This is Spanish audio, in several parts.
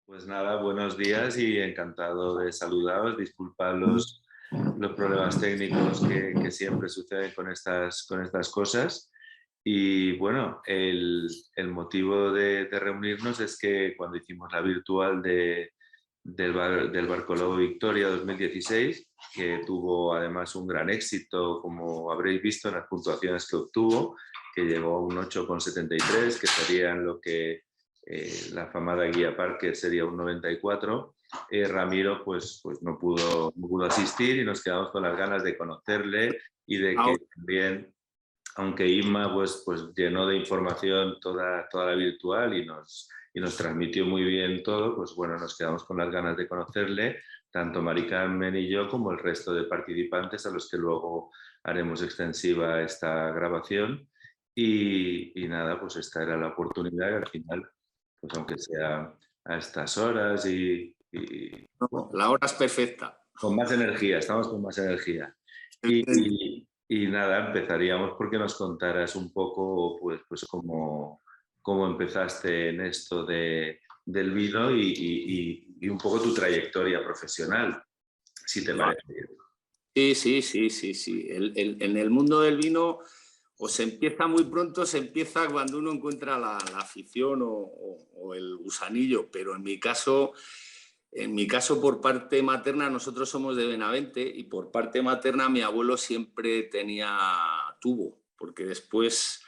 Pues nada, buenos días y encantado de saludaros. Disculpad los problemas técnicos que siempre suceden con estas cosas. Y bueno, el motivo de reunirnos es que cuando hicimos la virtual del Barco Victoria 2016, que tuvo además un gran éxito, como habréis visto en las puntuaciones que obtuvo, que llegó a un 8,73, que serían lo que la afamada guía Parker sería un 94. Ramiro pues no pudo asistir y nos quedamos con las ganas de conocerle y de que también, aunque Inma pues llenó de información toda la virtual y nos transmitió muy bien todo, pues bueno, nos quedamos con las ganas de conocerle, tanto Mari Carmen y yo como el resto de participantes a los que luego haremos extensiva esta grabación. Y nada, pues esta era la oportunidad que al final, pues aunque sea a estas horas No, la hora es perfecta. Con más energía, estamos con más energía. Y nada, empezaríamos porque nos contaras un poco pues cómo empezaste en esto del vino y un poco tu trayectoria profesional, si te parece bien. Sí. En el mundo del vino o se empieza muy pronto, se empieza cuando uno encuentra la afición o el gusanillo, pero en mi caso por parte materna nosotros somos de Benavente y por parte materna mi abuelo siempre tuvo, porque después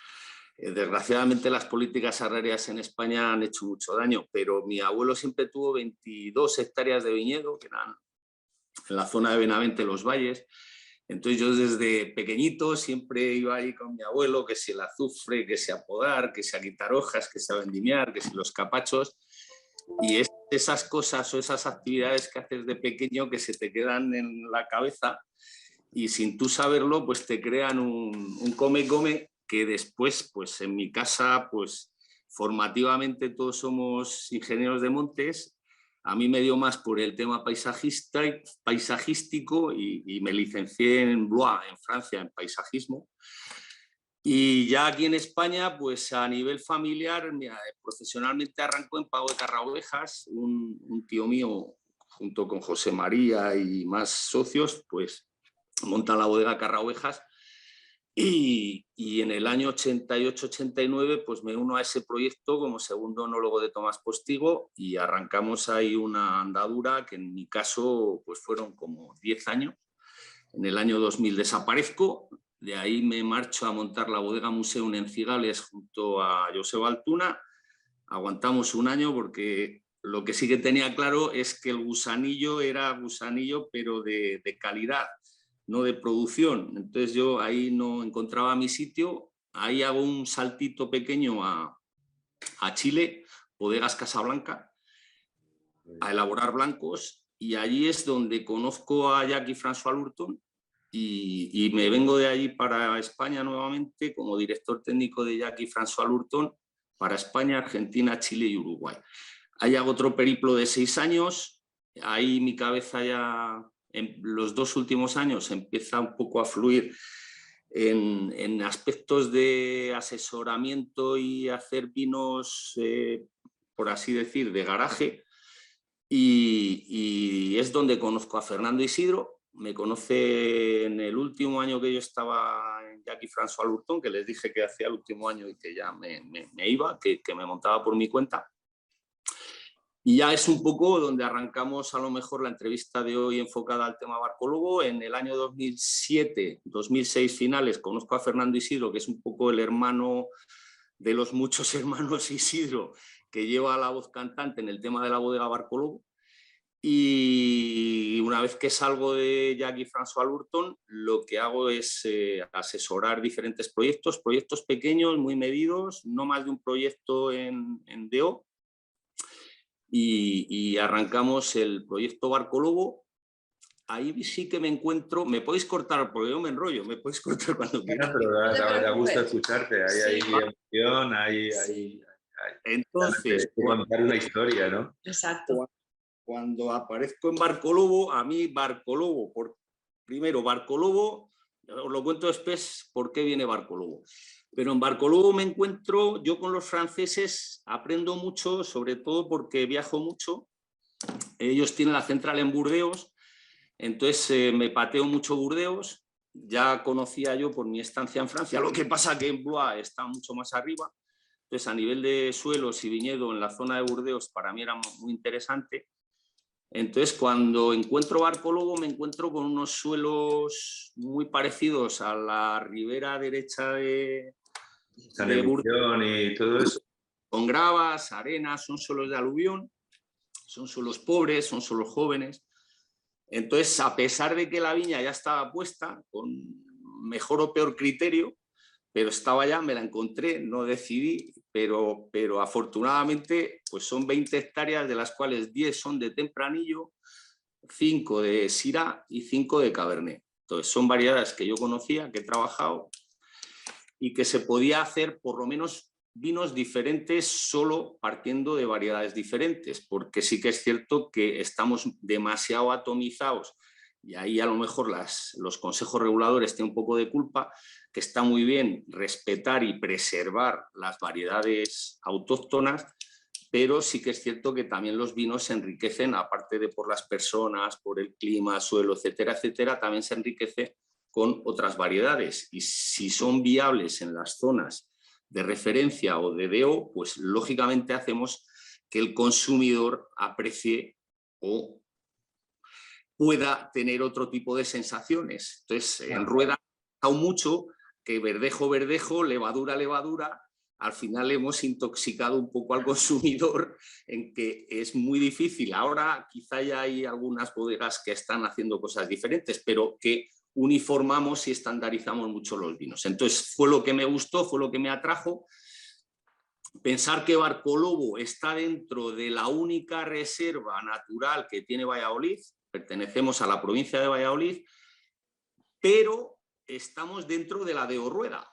desgraciadamente las políticas agrarias en España han hecho mucho daño, pero mi abuelo siempre tuvo 22 hectáreas de viñedo, que eran en la zona de Benavente, Los Valles. Entonces yo desde pequeñito siempre iba ahí con mi abuelo, que si el azufre, que si a podar, que si a quitar hojas, que si a vendimiar, que si los capachos. Y es esas cosas o esas actividades que haces de pequeño que se te quedan en la cabeza y sin tú saberlo pues te crean un come que después pues en mi casa pues formativamente todos somos ingenieros de montes. A mí me dio más por el tema paisajístico y me licencié en Blois, en Francia, en paisajismo. Y ya aquí en España, pues a nivel familiar, mira, profesionalmente arrancó en Pago de Carraovejas, un tío mío, junto con José María y más socios, pues monta la bodega Carraovejas. Y en el año 88-89 pues me uno a ese proyecto como segundo enólogo de Tomás Postigo y arrancamos ahí una andadura que en mi caso pues fueron como 10 años. En el año 2000 desaparezco, de ahí me marcho a montar la bodega Museum en Cigales junto a Joseba Altuna. Aguantamos un año porque lo que sí que tenía claro es que el gusanillo era gusanillo pero de calidad, no de producción. Entonces yo ahí no encontraba mi sitio, ahí hago un saltito pequeño a Chile, Bodegas Casablanca, a elaborar blancos, y allí es donde conozco a Jackie François Lurton y me vengo de allí para España nuevamente como director técnico de Jackie François Lurton para España, Argentina, Chile y Uruguay. Ahí hago otro periplo de 6 años, ahí mi cabeza ya en los 2 últimos años empieza un poco a fluir en aspectos de asesoramiento y hacer vinos, por así decir, de garaje, y es donde conozco a Fernando Isidro. Me conoce en el último año que yo estaba en Jackie François Lurton, que les dije que hacía el último año y que ya me iba, que me montaba por mi cuenta. Y ya es un poco donde arrancamos a lo mejor la entrevista de hoy enfocada al tema Barcolobo. En el año 2007, 2006 finales, conozco a Fernando Isidro, que es un poco el hermano de los muchos hermanos Isidro, que lleva la voz cantante en el tema de la bodega Barcolobo. Y una vez que salgo de Jackie François Lurton, lo que hago es asesorar diferentes proyectos pequeños, muy medidos, no más de un proyecto en DO. Y arrancamos el proyecto Barcolobo. Ahí sí que me encuentro, me podéis cortar porque yo me enrollo, me podéis cortar cuando quieras. Pero da gusto escucharte, hay emoción, entonces contar una historia, ¿no? Exacto. Cuando aparezco en Barcolobo, a mí Barcolobo, primero Barcolobo, os lo cuento después por qué viene Barcolobo. Pero en Barcoló me encuentro, yo con los franceses aprendo mucho, sobre todo porque viajo mucho. Ellos tienen la central en Burdeos, entonces me pateo mucho Burdeos. Ya conocía yo por mi estancia en Francia, lo que pasa que en Blois está mucho más arriba. Entonces, a nivel de suelos y viñedo en la zona de Burdeos, para mí era muy interesante. Entonces, cuando encuentro Barcoló, me encuentro con unos suelos muy parecidos a la ribera derecha de Burdeos y todo eso. Con gravas, arenas, son suelos de aluvión, son suelos pobres, son suelos jóvenes. Entonces, a pesar de que la viña ya estaba puesta, con mejor o peor criterio, pero estaba ya, me la encontré, no decidí, pero afortunadamente pues son 20 hectáreas, de las cuales 10 son de Tempranillo, 5 de Syrah y 5 de Cabernet. Entonces son variedades que yo conocía, que he trabajado y que se podía hacer por lo menos vinos diferentes solo partiendo de variedades diferentes, porque sí que es cierto que estamos demasiado atomizados y ahí a lo mejor los consejos reguladores tienen un poco de culpa, que está muy bien respetar y preservar las variedades autóctonas, pero sí que es cierto que también los vinos se enriquecen, aparte de por las personas, por el clima, suelo, etcétera, etcétera, también se enriquece con otras variedades. Y si son viables en las zonas de referencia o de DO, pues lógicamente hacemos que el consumidor aprecie o pueda tener otro tipo de sensaciones. Entonces, en Rueda ha pasado mucho que verdejo, levadura, al final hemos intoxicado un poco al consumidor en que es muy difícil. Ahora quizá ya hay algunas bodegas que están haciendo cosas diferentes, pero que uniformamos y estandarizamos mucho los vinos. Entonces, fue lo que me gustó, fue lo que me atrajo. Pensar que Barcoló está dentro de la única reserva natural que tiene Valladolid, pertenecemos a la provincia de Valladolid, pero estamos dentro de la de Orrueda.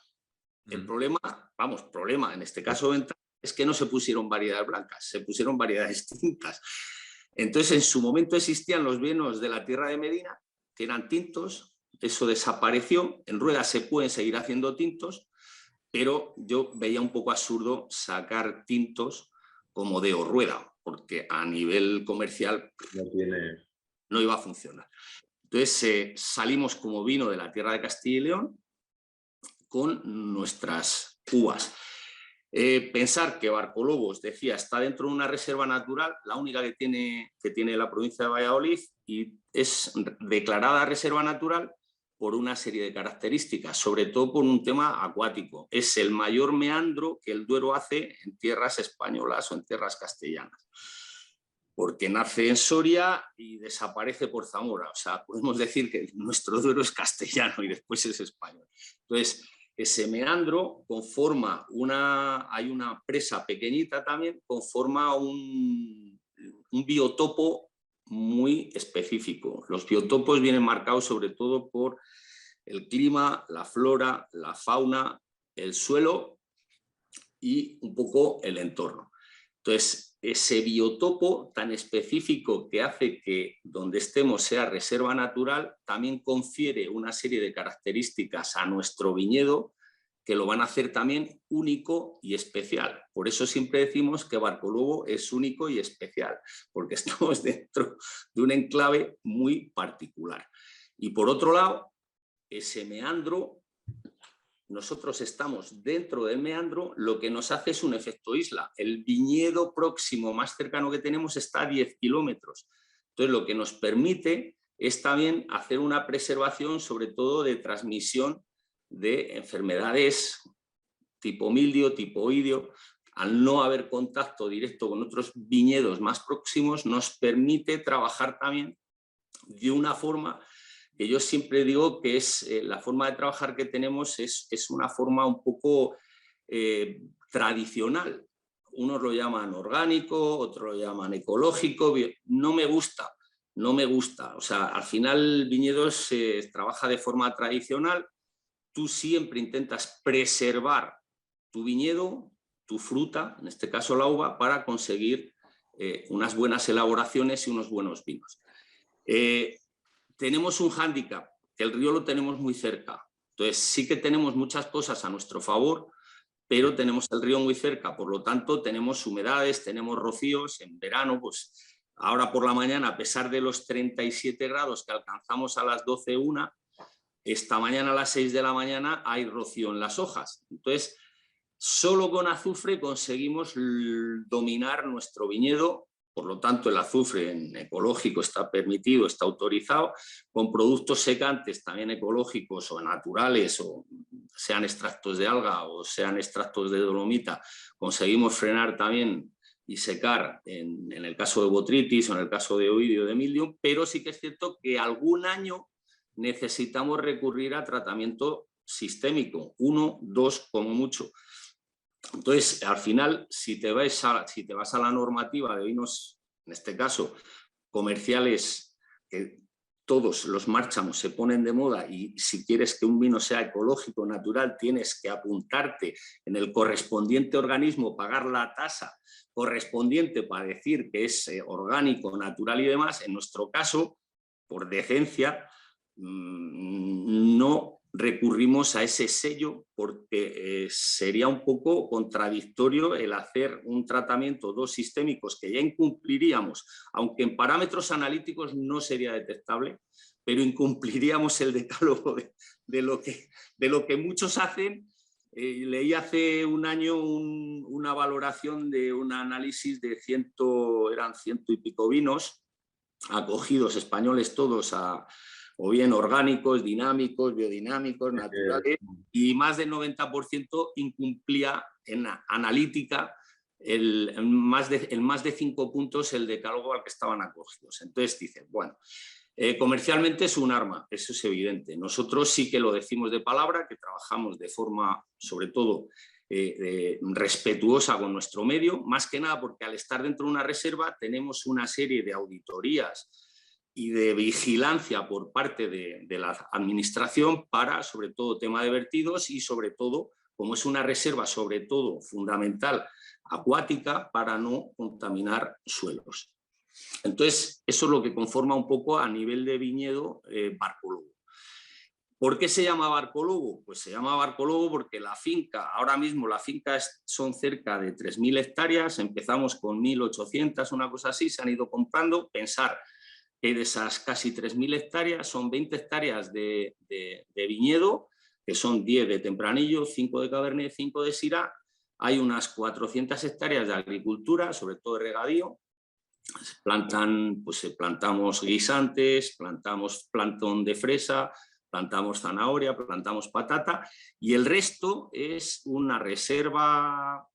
El problema, en este caso es que no se pusieron variedades blancas, se pusieron variedades tintas. Entonces, en su momento existían los vinos de la tierra de Medina, que eran tintos, eso desapareció, en Rueda se pueden seguir haciendo tintos, pero yo veía un poco absurdo sacar tintos como de Orrueda, porque a nivel comercial no iba a funcionar. Entonces salimos como vino de la tierra de Castilla y León con nuestras uvas. Pensar que Barcoló, decía, está dentro de una reserva natural, la única que tiene la provincia de Valladolid, y es declarada reserva natural por una serie de características, sobre todo por un tema acuático. Es el mayor meandro que el Duero hace en tierras españolas o en tierras castellanas, porque nace en Soria y desaparece por Zamora. O sea, podemos decir que nuestro Duero es castellano y después es español. Entonces, ese meandro conforma hay una presa pequeñita también, conforma un biotopo muy específico. Los biotopos vienen marcados sobre todo por el clima, la flora, la fauna, el suelo y un poco el entorno. Entonces, ese biotopo tan específico que hace que donde estemos sea reserva natural, también confiere una serie de características a nuestro viñedo que lo van a hacer también único y especial. Por eso siempre decimos que Barcoló es único y especial, porque estamos dentro de un enclave muy particular. Y por otro lado, ese meandro, nosotros estamos dentro del meandro, lo que nos hace es un efecto isla. El viñedo próximo más cercano que tenemos está a 10 kilómetros. Entonces, lo que nos permite es también hacer una preservación, sobre todo de transmisión de enfermedades tipo mildio, tipo oidio. Al no haber contacto directo con otros viñedos más próximos, nos permite trabajar también de una forma que yo siempre digo que es la forma de trabajar que tenemos es una forma un poco tradicional. Unos lo llaman orgánico, otros lo llaman ecológico. No me gusta. O sea, al final viñedos se trabaja de forma tradicional. Tú siempre intentas preservar tu viñedo, tu fruta, en este caso la uva, para conseguir unas buenas elaboraciones y unos buenos vinos. Tenemos un hándicap, que el río lo tenemos muy cerca. Entonces sí que tenemos muchas cosas a nuestro favor, pero tenemos el río muy cerca, por lo tanto tenemos humedades, tenemos rocíos. En verano, pues ahora por la mañana, a pesar de los 37 grados que alcanzamos a las 12:01, esta mañana a las 6 de la mañana hay rocío en las hojas. Entonces, solo con azufre conseguimos dominar nuestro viñedo. Por lo tanto, el azufre en ecológico está permitido, está autorizado. Con productos secantes también ecológicos o naturales, o sean extractos de alga o sean extractos de dolomita, conseguimos frenar también y secar en el caso de botritis o en el caso de oidio de mildiou, pero sí que es cierto que algún año necesitamos recurrir a tratamiento sistémico, 1, 2 como mucho. Entonces, al final, si te vas a la normativa de vinos, en este caso, comerciales, que todos los márchamos se ponen de moda, y si quieres que un vino sea ecológico, natural, tienes que apuntarte en el correspondiente organismo, pagar la tasa correspondiente para decir que es orgánico, natural y demás. En nuestro caso, por decencia, no recurrimos a ese sello porque sería un poco contradictorio el hacer un tratamiento, 2 sistémicos, que ya incumpliríamos, aunque en parámetros analíticos no sería detectable, pero incumpliríamos el decálogo de lo que muchos hacen. Leí hace un año una valoración de un análisis de 100 y pico vinos acogidos, españoles todos, o bien orgánicos, dinámicos, biodinámicos, naturales, y más del 90% incumplía en analítica en más de 5 puntos el decálogo al que estaban acogidos. Entonces dicen, bueno, comercialmente es un arma, eso es evidente. Nosotros sí que lo decimos de palabra, que trabajamos de forma, sobre todo, respetuosa con nuestro medio, más que nada porque al estar dentro de una reserva tenemos una serie de auditorías y de vigilancia por parte de la administración para, sobre todo, tema de vertidos, y sobre todo, como es una reserva, sobre todo, fundamental, acuática, para no contaminar suelos. Entonces, eso es lo que conforma un poco a nivel de viñedo Barco Lobo. ¿Por qué se llama Barco Lobo? Pues se llama Barco Lobo porque la finca, ahora mismo la finca son cerca de 3.000 hectáreas, empezamos con 1.800, una cosa así, se han ido comprando. Pensar que de esas casi 3.000 hectáreas son 20 hectáreas de viñedo, que son 10 de Tempranillo, 5 de Cabernet, 5 de Syrah. Hay unas 400 hectáreas de agricultura, sobre todo de regadío. Plantamos guisantes, plantamos plantón de fresa, plantamos zanahoria, plantamos patata, y el resto es una reserva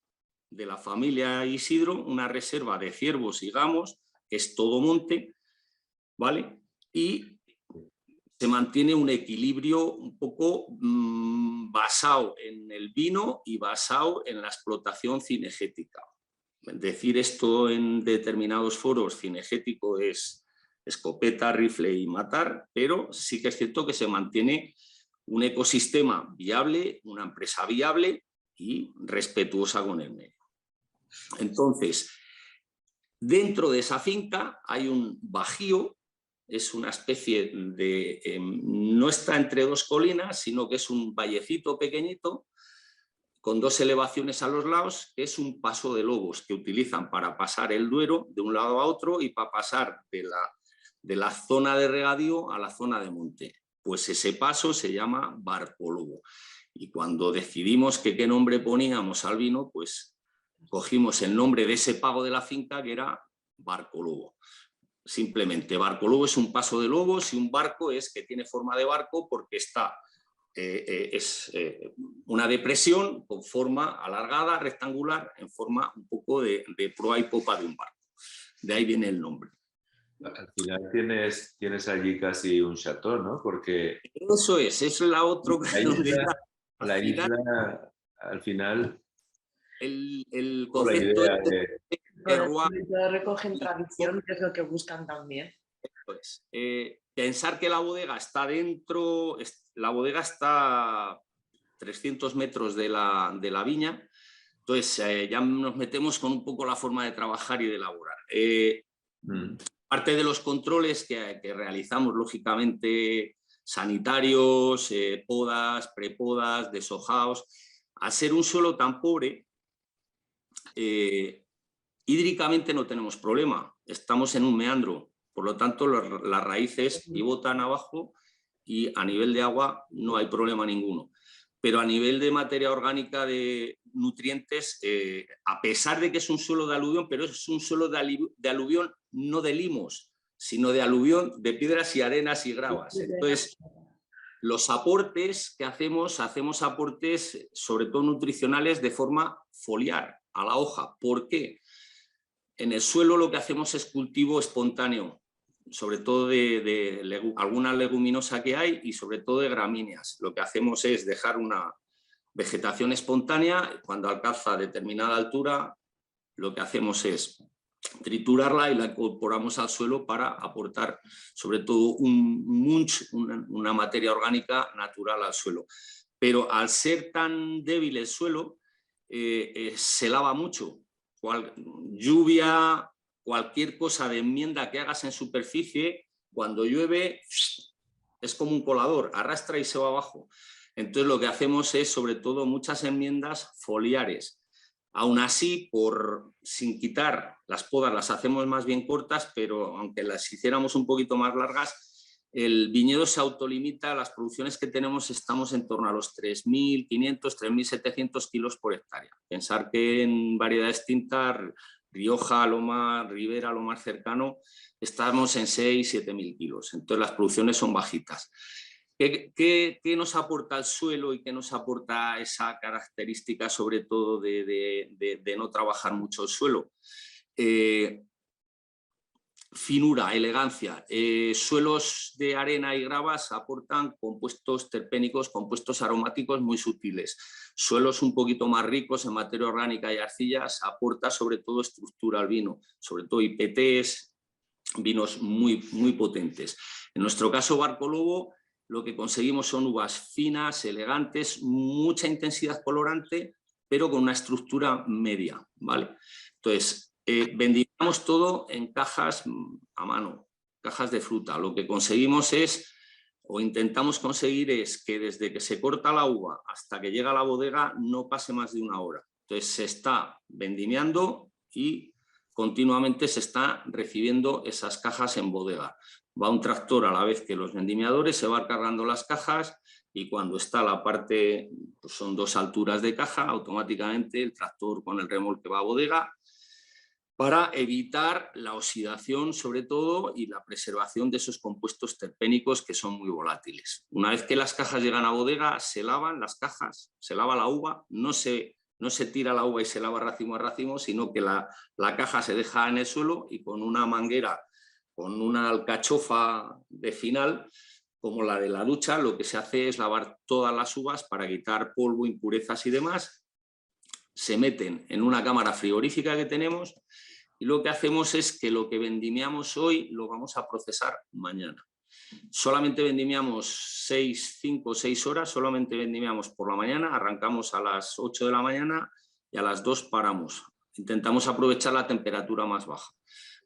de la familia Isidro, una reserva de ciervos y gamos, que es todo monte, ¿vale? Y se mantiene un equilibrio un poco basado en el vino y basado en la explotación cinegética. Decir esto en determinados foros, cinegético es escopeta, rifle y matar, pero sí que es cierto que se mantiene un ecosistema viable, una empresa viable y respetuosa con el medio. Entonces, dentro de esa finca hay un bajío, es una especie de... no está entre 2 colinas, sino que es un vallecito pequeñito con 2 elevaciones a los lados, que es un paso de lobos que utilizan para pasar el Duero de un lado a otro y para pasar de la zona de regadío a la zona de monte. Pues ese paso se llama Barco Lobo. Y cuando decidimos qué nombre poníamos al vino, pues cogimos el nombre de ese pago de la finca, que era Barco Lobo. Simplemente, Barco Lobo es un paso de lobos, y un barco es que tiene forma de barco porque está... es una depresión con forma alargada, rectangular, en forma un poco de proa y popa de un barco. De ahí viene el nombre. Al final tienes allí casi un chateau, ¿no? Porque... Eso es la otra... La isla, al final... El concepto la idea de recogen tradición, que es lo que buscan también. Pues, pensar que la bodega está dentro, la bodega está a 300 metros de la viña, entonces ya nos metemos con un poco la forma de trabajar y de elaborar. Parte de los controles que realizamos, lógicamente, sanitarios, podas, prepodas, deshojados, Al ser un suelo tan pobre, hídricamente no tenemos problema, estamos en un meandro, por lo tanto las raíces pivotan abajo y a nivel de agua no hay problema ninguno. Pero a nivel de materia orgánica, de nutrientes, a pesar de que es un suelo de aluvión, pero es un suelo de aluvión no de limos, sino de aluvión de piedras y arenas y gravas. Entonces, los aportes que hacemos aportes sobre todo nutricionales de forma foliar a la hoja. ¿Por qué? En el suelo lo que hacemos es cultivo espontáneo, sobre todo de alguna leguminosa que hay y sobre todo de gramíneas. Lo que hacemos es dejar una vegetación espontánea. Cuando alcanza determinada altura, lo que hacemos es triturarla y la incorporamos al suelo para aportar sobre todo un mulch, una materia orgánica natural al suelo. Pero al ser tan débil el suelo, se lava mucho. Lluvia, cualquier cosa de enmienda que hagas en superficie, cuando llueve es como un colador, arrastra y se va abajo. Entonces lo que hacemos es sobre todo muchas enmiendas foliares. Aún así, sin quitar las podas, las hacemos más bien cortas, pero aunque las hiciéramos un poquito más largas, el viñedo se autolimita. Las producciones que tenemos estamos en torno a los 3.500, 3.700 kilos por hectárea. Pensar que en variedades tintas, Rioja, Ribera, lo más cercano, estamos en 6.000, 7.000 kilos. Entonces las producciones son bajitas. ¿Qué nos aporta el suelo y qué nos aporta esa característica, sobre todo de no trabajar mucho el suelo? Finura, elegancia. Suelos de arena y gravas aportan compuestos terpénicos, compuestos aromáticos muy sutiles. Suelos un poquito más ricos en materia orgánica y arcillas aporta sobre todo estructura al vino, sobre todo IPTs, vinos muy, muy potentes. En nuestro caso, Barco Lobo, lo que conseguimos son uvas finas, elegantes, mucha intensidad colorante, pero con una estructura media, ¿vale? Entonces, vendimos todo en cajas a mano, cajas de fruta. Lo que conseguimos es, o intentamos conseguir, es que desde que se corta la uva hasta que llega a la bodega no pase más de 1 hora. Entonces, se está vendimiando y continuamente se está recibiendo esas cajas en bodega. Va un tractor a la vez que los vendimiadores, se va cargando las cajas y cuando está la parte, pues son 2 alturas de caja, automáticamente el tractor con el remolque va a bodega para evitar la oxidación sobre todo y la preservación de esos compuestos terpénicos que son muy volátiles. Una vez que las cajas llegan a bodega, se lavan las cajas, se lava la uva, no se tira la uva y se lava racimo a racimo, sino que la caja se deja en el suelo y con una manguera, con una alcachofa de final, como la de la ducha, lo que se hace es lavar todas las uvas para quitar polvo, impurezas y demás. Se meten en una cámara frigorífica que tenemos y lo que hacemos es que lo que vendimiamos hoy lo vamos a procesar mañana. Solamente vendimiamos 5 o 6 horas, solamente vendimiamos por la mañana, arrancamos a las 8 de la mañana y a las 2 paramos. Intentamos aprovechar la temperatura más baja.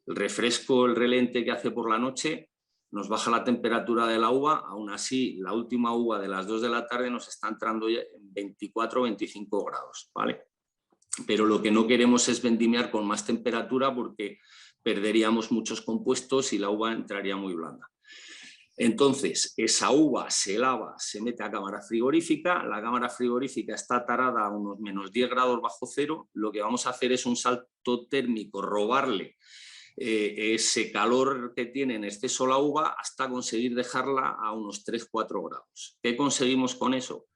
El refresco, el relente que hace por la noche nos baja la temperatura de la uva, aún así la última uva de las 2 de la tarde nos está entrando ya en 24 o 25 grados, ¿vale? Pero lo que no queremos es vendimiar con más temperatura porque perderíamos muchos compuestos y la uva entraría muy blanda. Entonces, esa uva se lava, se mete a cámara frigorífica, la cámara frigorífica está tarada a unos menos 10 grados bajo cero, lo que vamos a hacer es un salto térmico, robarle ese calor que tiene en exceso la uva hasta conseguir dejarla a unos 3-4 grados. ¿Qué conseguimos con eso?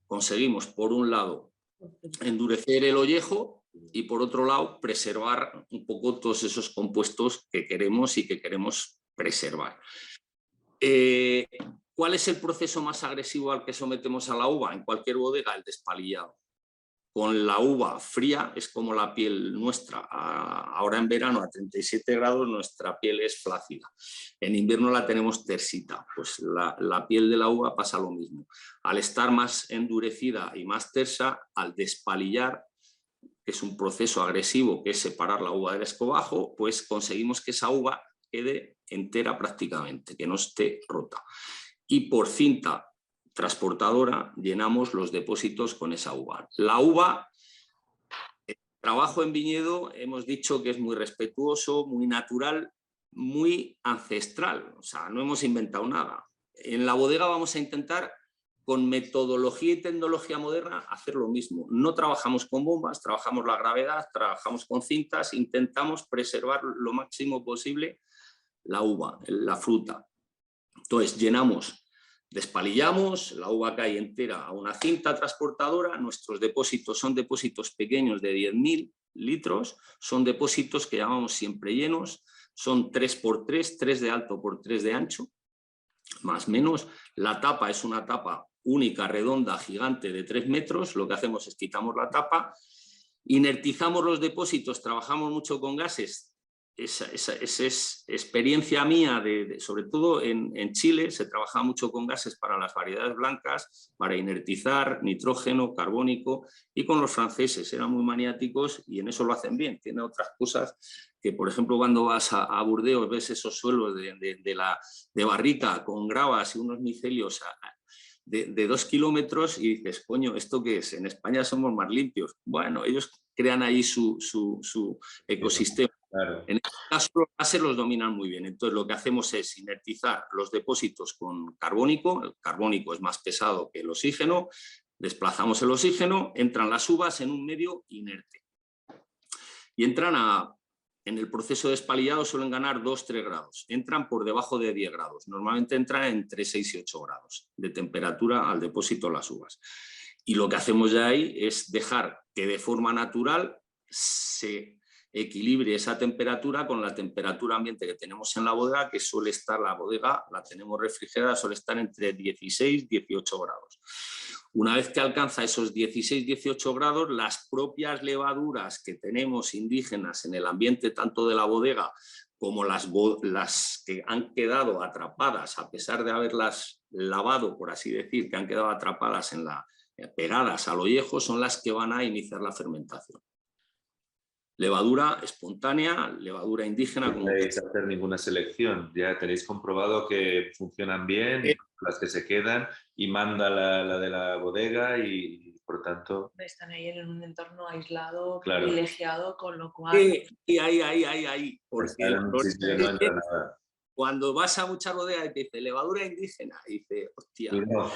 Conseguimos, por un lado, endurecer el ollejo y por otro lado preservar un poco todos esos compuestos que queremos y que queremos preservar. ¿Cuál es el proceso más agresivo al que sometemos a la uva? En cualquier bodega, el despalillado. Con la uva fría es como la piel nuestra. Ahora en verano a 37 grados nuestra piel es flácida. En invierno la tenemos tersita. Pues la piel de la uva pasa lo mismo. Al estar más endurecida y más tersa, al despalillar, que es un proceso agresivo que es separar la uva del escobajo, pues conseguimos que esa uva quede entera prácticamente, que no esté rota. Y por cinta transportadora llenamos los depósitos con esa uva. La uva, el trabajo en viñedo, hemos dicho que es muy respetuoso, muy natural, muy ancestral, o sea, no hemos inventado nada. En la bodega vamos a intentar, con metodología y tecnología moderna, hacer lo mismo. No trabajamos con bombas, trabajamos la gravedad, trabajamos con cintas, intentamos preservar lo máximo posible la uva, la fruta. Entonces llenamos, despalillamos, la uva cae entera a una cinta transportadora, nuestros depósitos son depósitos pequeños de 10.000 litros, son depósitos que llamamos siempre llenos, son 3x3, 3 de alto por 3 de ancho, más o menos. La tapa es una tapa única, redonda, gigante de 3 metros, lo que hacemos es quitamos la tapa, inertizamos los depósitos, trabajamos mucho con gases. Esa es experiencia mía, sobre todo en Chile, se trabaja mucho con gases para las variedades blancas, para inertizar nitrógeno, carbónico, y con los franceses eran muy maniáticos y en eso lo hacen bien. Tiene otras cosas que, por ejemplo, cuando vas a Burdeos ves esos suelos de barrica con gravas y unos micelios de 2 kilómetros y dices, coño, ¿esto qué es? En España somos más limpios. Bueno, ellos crean ahí su ecosistema. Claro. En este caso los gases los dominan muy bien, entonces lo que hacemos es inertizar los depósitos con carbónico, el carbónico es más pesado que el oxígeno, desplazamos el oxígeno, entran las uvas en un medio inerte y entran en el proceso de despalillado suelen ganar 2-3 grados, entran por debajo de 10 grados, normalmente entran entre 6 y 8 grados de temperatura al depósito las uvas. Y lo que hacemos ya ahí es dejar que de forma natural se equilibre esa temperatura con la temperatura ambiente que tenemos en la bodega, que suele estar, la bodega la tenemos refrigerada, suele estar entre 16 y 18 grados. Una vez que alcanza esos 16-18 grados, las propias levaduras que tenemos indígenas en el ambiente tanto de la bodega como las que han quedado atrapadas, a pesar de haberlas lavado, por así decir, que han quedado atrapadas pegadas al ollejo, son las que van a iniciar la fermentación. Levadura espontánea, levadura indígena. No tenéis que hacer ninguna selección, ya tenéis comprobado que funcionan bien, las que se quedan, y manda la de la bodega y por tanto... Están ahí en un entorno aislado, claro, privilegiado, con lo cual... Y ahí, porque no entra nada. Cuando vas a muchas bodegas y te dice levadura indígena, y dice, hostia, No.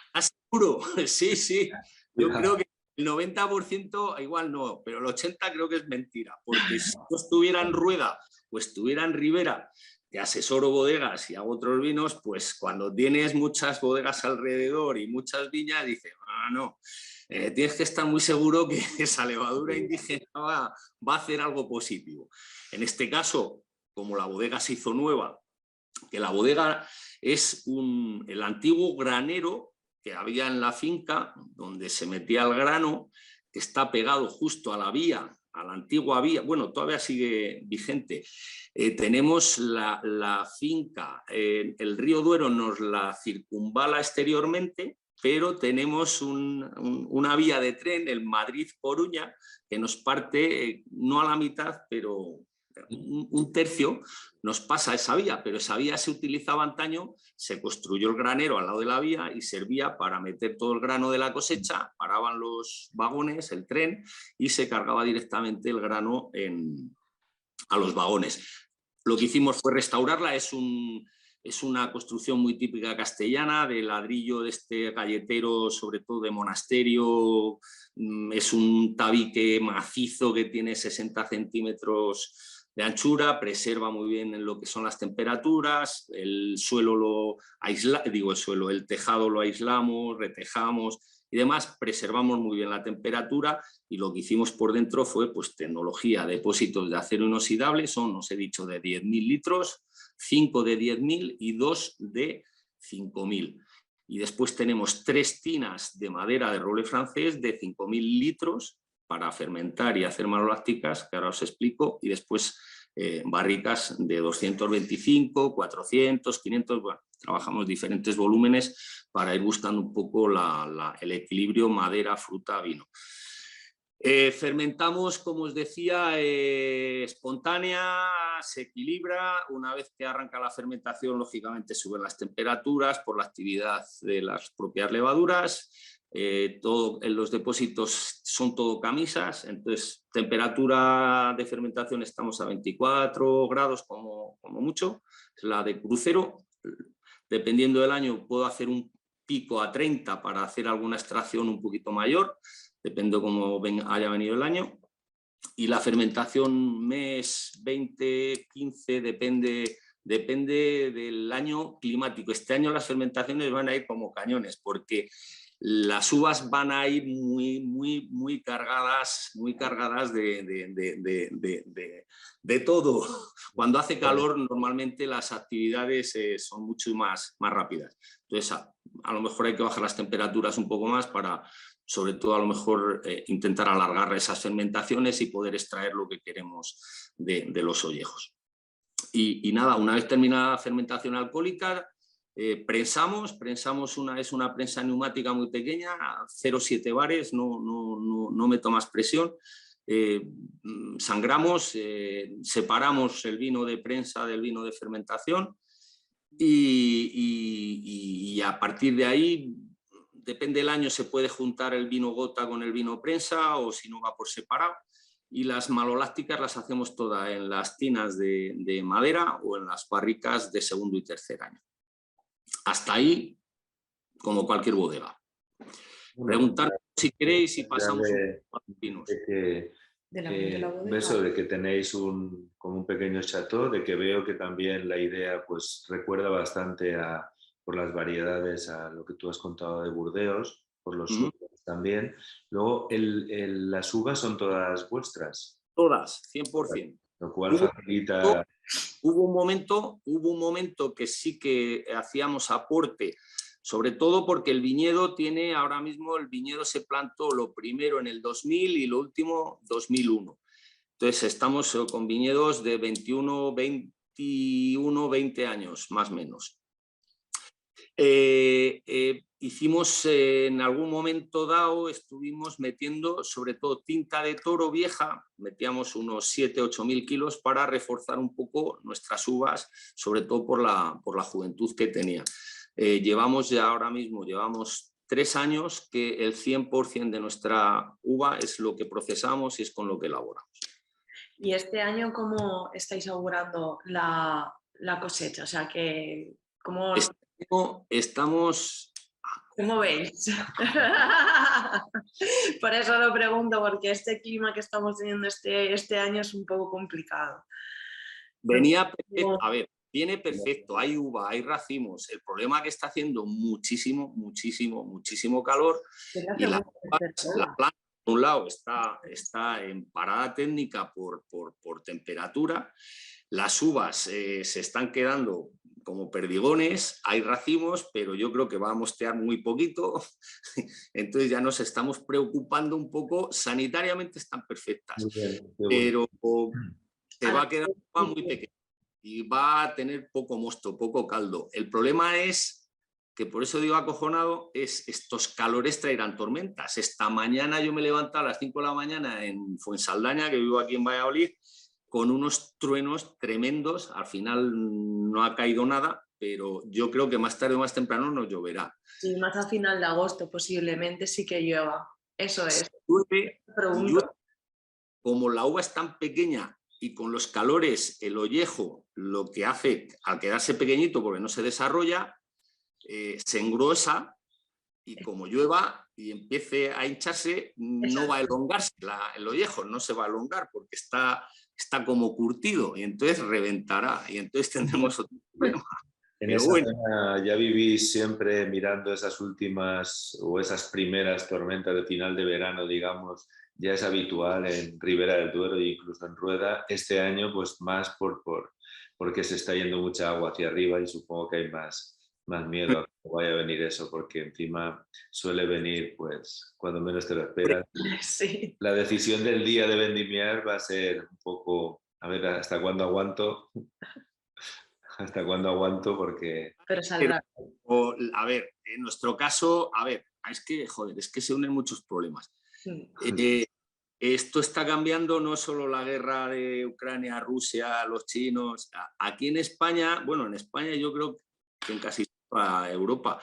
¿estás seguro? Sí, yo creo que el 90% igual no, pero el 80% creo que es mentira, porque si yo estuviera en Rueda o estuviera en Ribera, que asesoro bodegas y hago otros vinos, pues cuando tienes muchas bodegas alrededor y muchas viñas, dices, no, tienes que estar muy seguro que esa levadura indígena va a hacer algo positivo. En este caso, como la bodega se hizo nueva, que la bodega es el antiguo granero que había en la finca, donde se metía el grano, que está pegado justo a la vía, a la antigua vía, bueno, todavía sigue vigente. Tenemos la finca, el río Duero nos la circunvala exteriormente, pero tenemos una vía de tren, el Madrid-Coruña, que nos parte, no a la mitad, pero un tercio nos pasa esa vía, pero esa vía se utilizaba antaño, se construyó el granero al lado de la vía y servía para meter todo el grano de la cosecha, paraban los vagones, el tren, y se cargaba directamente el grano a los vagones. Lo que hicimos fue restaurarla, es una construcción muy típica castellana, de ladrillo de este galletero, sobre todo de monasterio, es un tabique macizo que tiene 60 centímetros de anchura, preserva muy bien en lo que son las temperaturas, el tejado lo aislamos, retejamos y demás, preservamos muy bien la temperatura, y lo que hicimos por dentro fue pues tecnología, depósitos de acero inoxidable, son, os he dicho, de 10.000 litros, 5 de 10.000 y 2 de 5.000. Y después tenemos 3 tinas de madera de roble francés de 5.000 litros para fermentar y hacer malolácticas, que ahora os explico, y después barricas de 225, 400, 500, bueno, trabajamos diferentes volúmenes para ir buscando un poco el equilibrio madera, fruta, vino. Fermentamos, como os decía, espontánea, se equilibra. Una vez que arranca la fermentación, lógicamente suben las temperaturas por la actividad de las propias levaduras. Los depósitos son todo camisas, entonces temperatura de fermentación estamos a 24 grados como mucho, es la de crucero. Dependiendo del año puedo hacer un pico a 30 para hacer alguna extracción un poquito mayor, depende de cómo haya venido el año. Y la fermentación mes 20, 15, depende del año climático. Este año las fermentaciones van a ir como cañones, porque las uvas van a ir muy cargadas de todo. Cuando hace calor, normalmente las actividades son mucho más rápidas. Entonces, a lo mejor hay que bajar las temperaturas un poco más para, sobre todo, a lo mejor intentar alargar esas fermentaciones y poder extraer lo que queremos de los ollejos. Y nada, una vez terminada la fermentación alcohólica, prensamos es una prensa neumática muy pequeña, 0,7 bares, no meto más presión. Sangramos, separamos el vino de prensa del vino de fermentación y a partir de ahí, depende del año, se puede juntar el vino gota con el vino prensa o si no va por separado. Y las malolácticas las hacemos todas en las tinas de madera o en las barricas de segundo y tercer año. Hasta ahí, como cualquier bodega. Preguntar si queréis si pasamos a los vinos. Eso de que tenéis como un pequeño chateau, de que veo que también la idea pues recuerda bastante por las variedades a lo que tú has contado de Burdeos, por los sucos también. Luego, las uvas son todas vuestras. Todas, 100%. Lo cual facilita... Hubo un momento que sí que hacíamos aporte, sobre todo porque el viñedo tiene, ahora mismo el viñedo se plantó lo primero en el 2000 y lo último 2001. Entonces estamos con viñedos de 21, 20 años, más o menos. Hicimos en algún momento dado, estuvimos metiendo sobre todo tinta de toro vieja, metíamos unos 7.000-8.000 kilos para reforzar un poco nuestras uvas, sobre todo por la juventud que tenía. Llevamos 3 años que el 100% de nuestra uva es lo que procesamos y es con lo que elaboramos. ¿Y este año cómo estáis augurando la cosecha? O sea, ¿cómo estamos... ¿Cómo veis? Por eso lo pregunto, porque este clima que estamos teniendo este año es un poco complicado. Venía perfecto, a ver, viene perfecto, hay uva, hay racimos. El problema es que está haciendo muchísimo calor y la planta, por un lado, está en parada técnica por temperatura. Las uvas se están quedando como perdigones, hay racimos, pero yo creo que va a mostear muy poquito, entonces ya nos estamos preocupando un poco. Sanitariamente están perfectas, pero se va a quedar muy pequeña y va a tener poco mosto, poco caldo. El problema es que, por eso digo acojonado, estos calores traerán tormentas. Esta mañana yo me he levantado a las 5 de la mañana en Fuensaldaña, que vivo aquí en Valladolid, con unos truenos tremendos. Al final no ha caído nada, pero yo creo que más tarde o más temprano nos lloverá. Sí, más a final de agosto posiblemente sí que llueva. Eso es. Llueve, como la uva es tan pequeña y con los calores, el ollejo lo que hace, al quedarse pequeñito porque no se desarrolla, se engruesa y como llueva y empiece a hincharse, no va a elongarse el ollejo, no se va a elongar porque está como curtido y entonces reventará y entonces tendremos otro problema. En esa zona ya vivís siempre mirando esas últimas o esas primeras tormentas de final de verano, digamos, ya es habitual en Ribera del Duero e incluso en Rueda. Este año pues más porque se está yendo mucha agua hacia arriba y supongo que hay más miedo a que vaya a venir eso, porque encima suele venir pues cuando menos te lo esperas. Sí. La decisión del día de vendimiar va a ser un poco, a ver hasta cuándo aguanto. ¿Hasta cuándo aguanto? Porque... Pero saldrá. A ver, en nuestro caso, es que se unen muchos problemas. esto está cambiando, no solo la guerra de Ucrania, Rusia, los chinos. Aquí en España, bueno, en España yo creo que en casi toda Europa,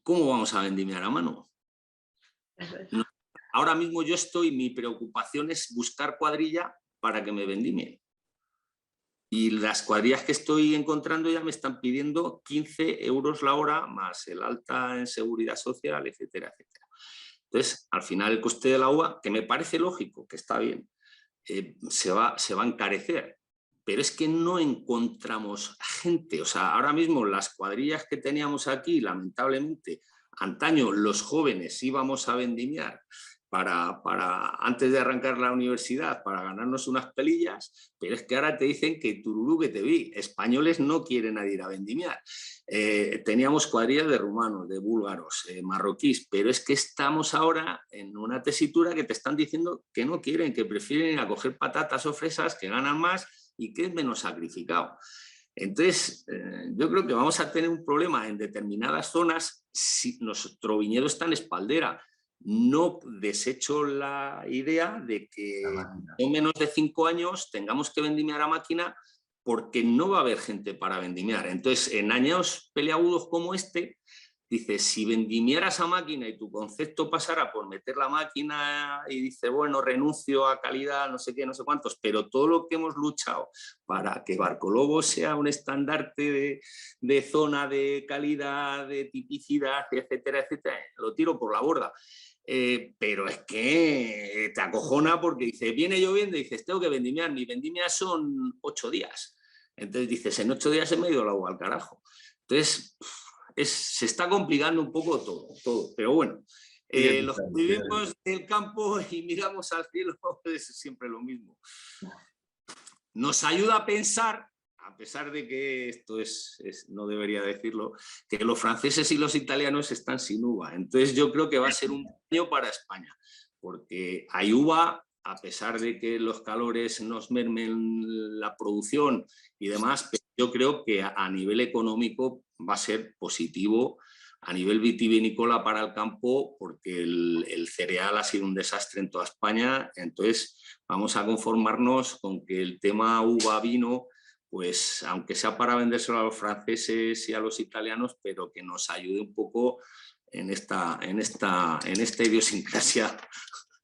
¿cómo vamos a vendimiar a mano? No, ahora mismo mi preocupación es buscar cuadrilla para que me vendimien. Y las cuadrillas que estoy encontrando ya me están pidiendo 15 euros la hora, más el alta en seguridad social, etcétera, etcétera. Entonces, al final el coste de la uva, que me parece lógico, que está bien, se va a encarecer. Pero es que no encontramos gente. O sea, ahora mismo las cuadrillas que teníamos aquí, lamentablemente, antaño los jóvenes íbamos a vendimiar antes de arrancar la universidad para ganarnos unas pelillas, pero es que ahora te dicen que tururú que te vi, españoles no quieren ir a vendimiar. Teníamos cuadrillas de rumanos, de búlgaros, marroquíes, pero es que estamos ahora en una tesitura que te están diciendo que no quieren, que prefieren ir a coger patatas o fresas, que ganan más y que es menos sacrificado. Entonces, yo creo que vamos a tener un problema en determinadas zonas si nuestro viñedo está en espaldera. No desecho la idea de que en menos de 5 años tengamos que vendimiar a máquina porque no va a haber gente para vendimiar. Entonces, en años peleagudos como este, dices, si vendimiaras a máquina y tu concepto pasara por meter la máquina y dices, bueno, renuncio a calidad, no sé qué, no sé cuántos, pero todo lo que hemos luchado para que Barcolobo sea un estandarte de zona de calidad, de tipicidad, etcétera, etcétera, lo tiro por la borda. Pero es que te acojona porque dice, viene lloviendo y dices, tengo que vendimiar, mi vendimia son 8 días. Entonces dices, en 8 días se me ha ido el agua al carajo. Entonces, se está complicando un poco todo. Pero bueno, los que vivimos del campo y miramos al cielo es siempre lo mismo. Nos ayuda a pensar, a pesar de que esto no debería decirlo, que los franceses y los italianos están sin uva. Entonces yo creo que va a ser un año para España, porque hay uva, a pesar de que los calores nos mermen la producción y demás, pero yo creo que a nivel económico va a ser positivo, a nivel vitivinícola para el campo, porque el cereal ha sido un desastre en toda España. Entonces vamos a conformarnos con que el tema uva-vino, pues aunque sea para vendérselo a los franceses y a los italianos, pero que nos ayude un poco en esta idiosincrasia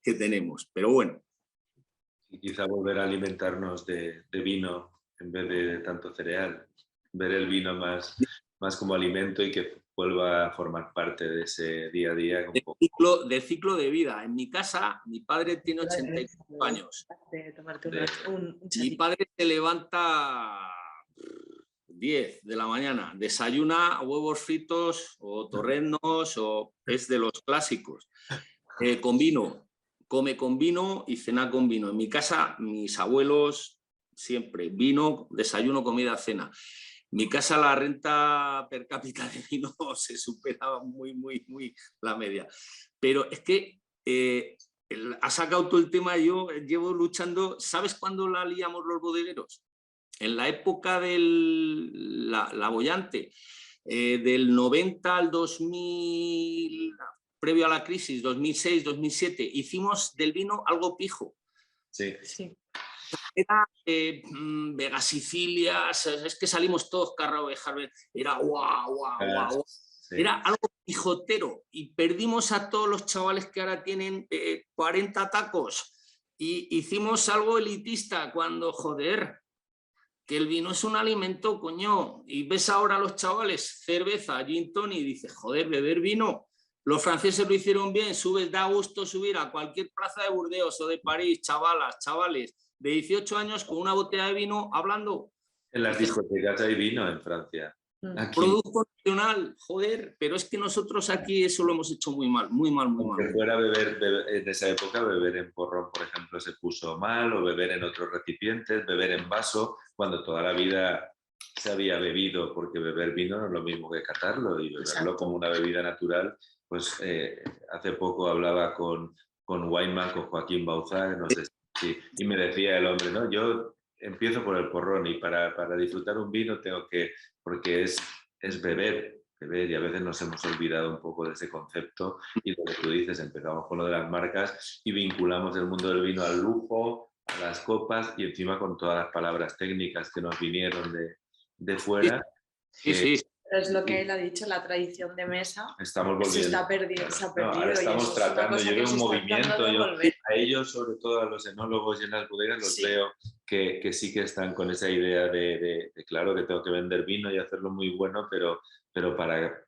que tenemos. Pero bueno. Y quizá volver a alimentarnos de vino en vez de tanto cereal. Ver el vino más como alimento y que vuelva a formar parte de ese día a día. Del ciclo de vida. En mi casa, mi padre tiene 85 años. Mi padre se levanta 10 de la mañana, desayuna huevos fritos o torreznos, es de los clásicos, con vino, come con vino y cena con vino. En mi casa, mis abuelos siempre vino, desayuno, comida, cena. En mi casa la renta per cápita de vino se superaba muy la media. Pero es que ha sacado todo el tema, yo llevo luchando. ¿Sabes cuándo la liamos los bodegueros? En la época de la bollante, del 90 al 2000, previo a la crisis, 2006, 2007, hicimos del vino algo pijo. Sí. Era Vega Sicilia, es que salimos todos carraovejas, era guau. Sí. Era algo pijotero y perdimos a todos los chavales que ahora tienen 40 tacos y hicimos algo elitista cuando, joder, que el vino es un alimento, coño, y ves ahora a los chavales, cerveza, gin tonic, y dices, joder, beber vino. Los franceses lo hicieron bien, da gusto subir a cualquier plaza de Burdeos o de París, chavales de 18 años con una botella de vino hablando. En las discotecas hay vino en Francia. Aquí. Producto nacional, joder, pero es que nosotros aquí eso lo hemos hecho muy mal. Que fuera beber, en esa época, beber en porrón, por ejemplo, se puso mal, o beber en otros recipientes, beber en vaso, cuando toda la vida se había bebido, porque beber vino no es lo mismo que catarlo, y beberlo Exacto. Como una bebida natural. Pues hace poco hablaba con Weinman, con Joaquín Bauzá, no sé si, y me decía el hombre, no, yo empiezo por el porrón y para disfrutar un vino tengo que, porque es beber ver, y a veces nos hemos olvidado un poco de ese concepto, y lo que tú dices, empezamos con lo de las marcas y vinculamos el mundo del vino al lujo, a las copas, y encima con todas las palabras técnicas que nos vinieron de fuera. Sí, sí. Es lo que él ha dicho, la tradición de mesa Estamos volviendo. se está perdiendo. Se ha perdido, ahora estamos tratando, yo veo un movimiento, volver. a ellos, sobre todo a los enólogos y en las bodegas, los veo que sí que están con esa idea de claro, que tengo que vender vino y hacerlo muy bueno, pero ¿para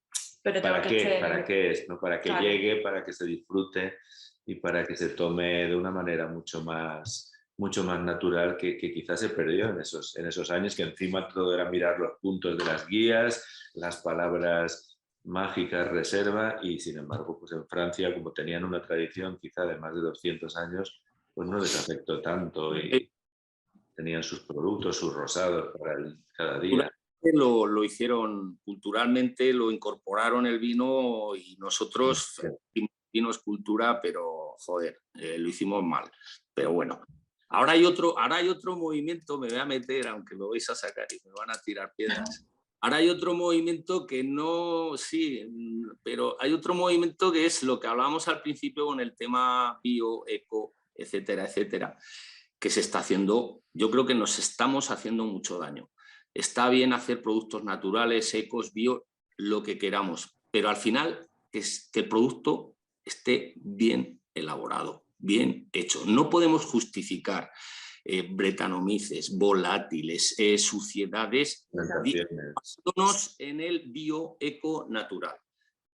qué es? ¿No? Para que llegue, para que se disfrute y para que se tome de una manera mucho más natural, que quizás se perdió en esos años, que encima todo era mirar los puntos de las guías, las palabras mágicas, reserva, y sin embargo, pues en Francia, como tenían una tradición quizá de más de 200 años, pues no les afectó tanto y tenían sus productos, sus rosados para cada día. Lo hicieron culturalmente, lo incorporaron el vino, y nosotros, el vino es cultura, pero joder, lo hicimos mal. Pero bueno, ahora hay otro movimiento, me voy a meter, aunque me vais a sacar y me van a tirar piedras. Ahora hay otro movimiento que no, sí, pero hay otro movimiento que es lo que hablábamos al principio con el tema bio, eco, etcétera, etcétera, que se está haciendo. Yo creo que nos estamos haciendo mucho daño. Está bien hacer productos naturales, ecos, bio, lo que queramos, pero al final es que el producto esté bien elaborado, bien hecho. No podemos justificar bretanomices, volátiles, suciedades, basándonos en el bio, eco, natural.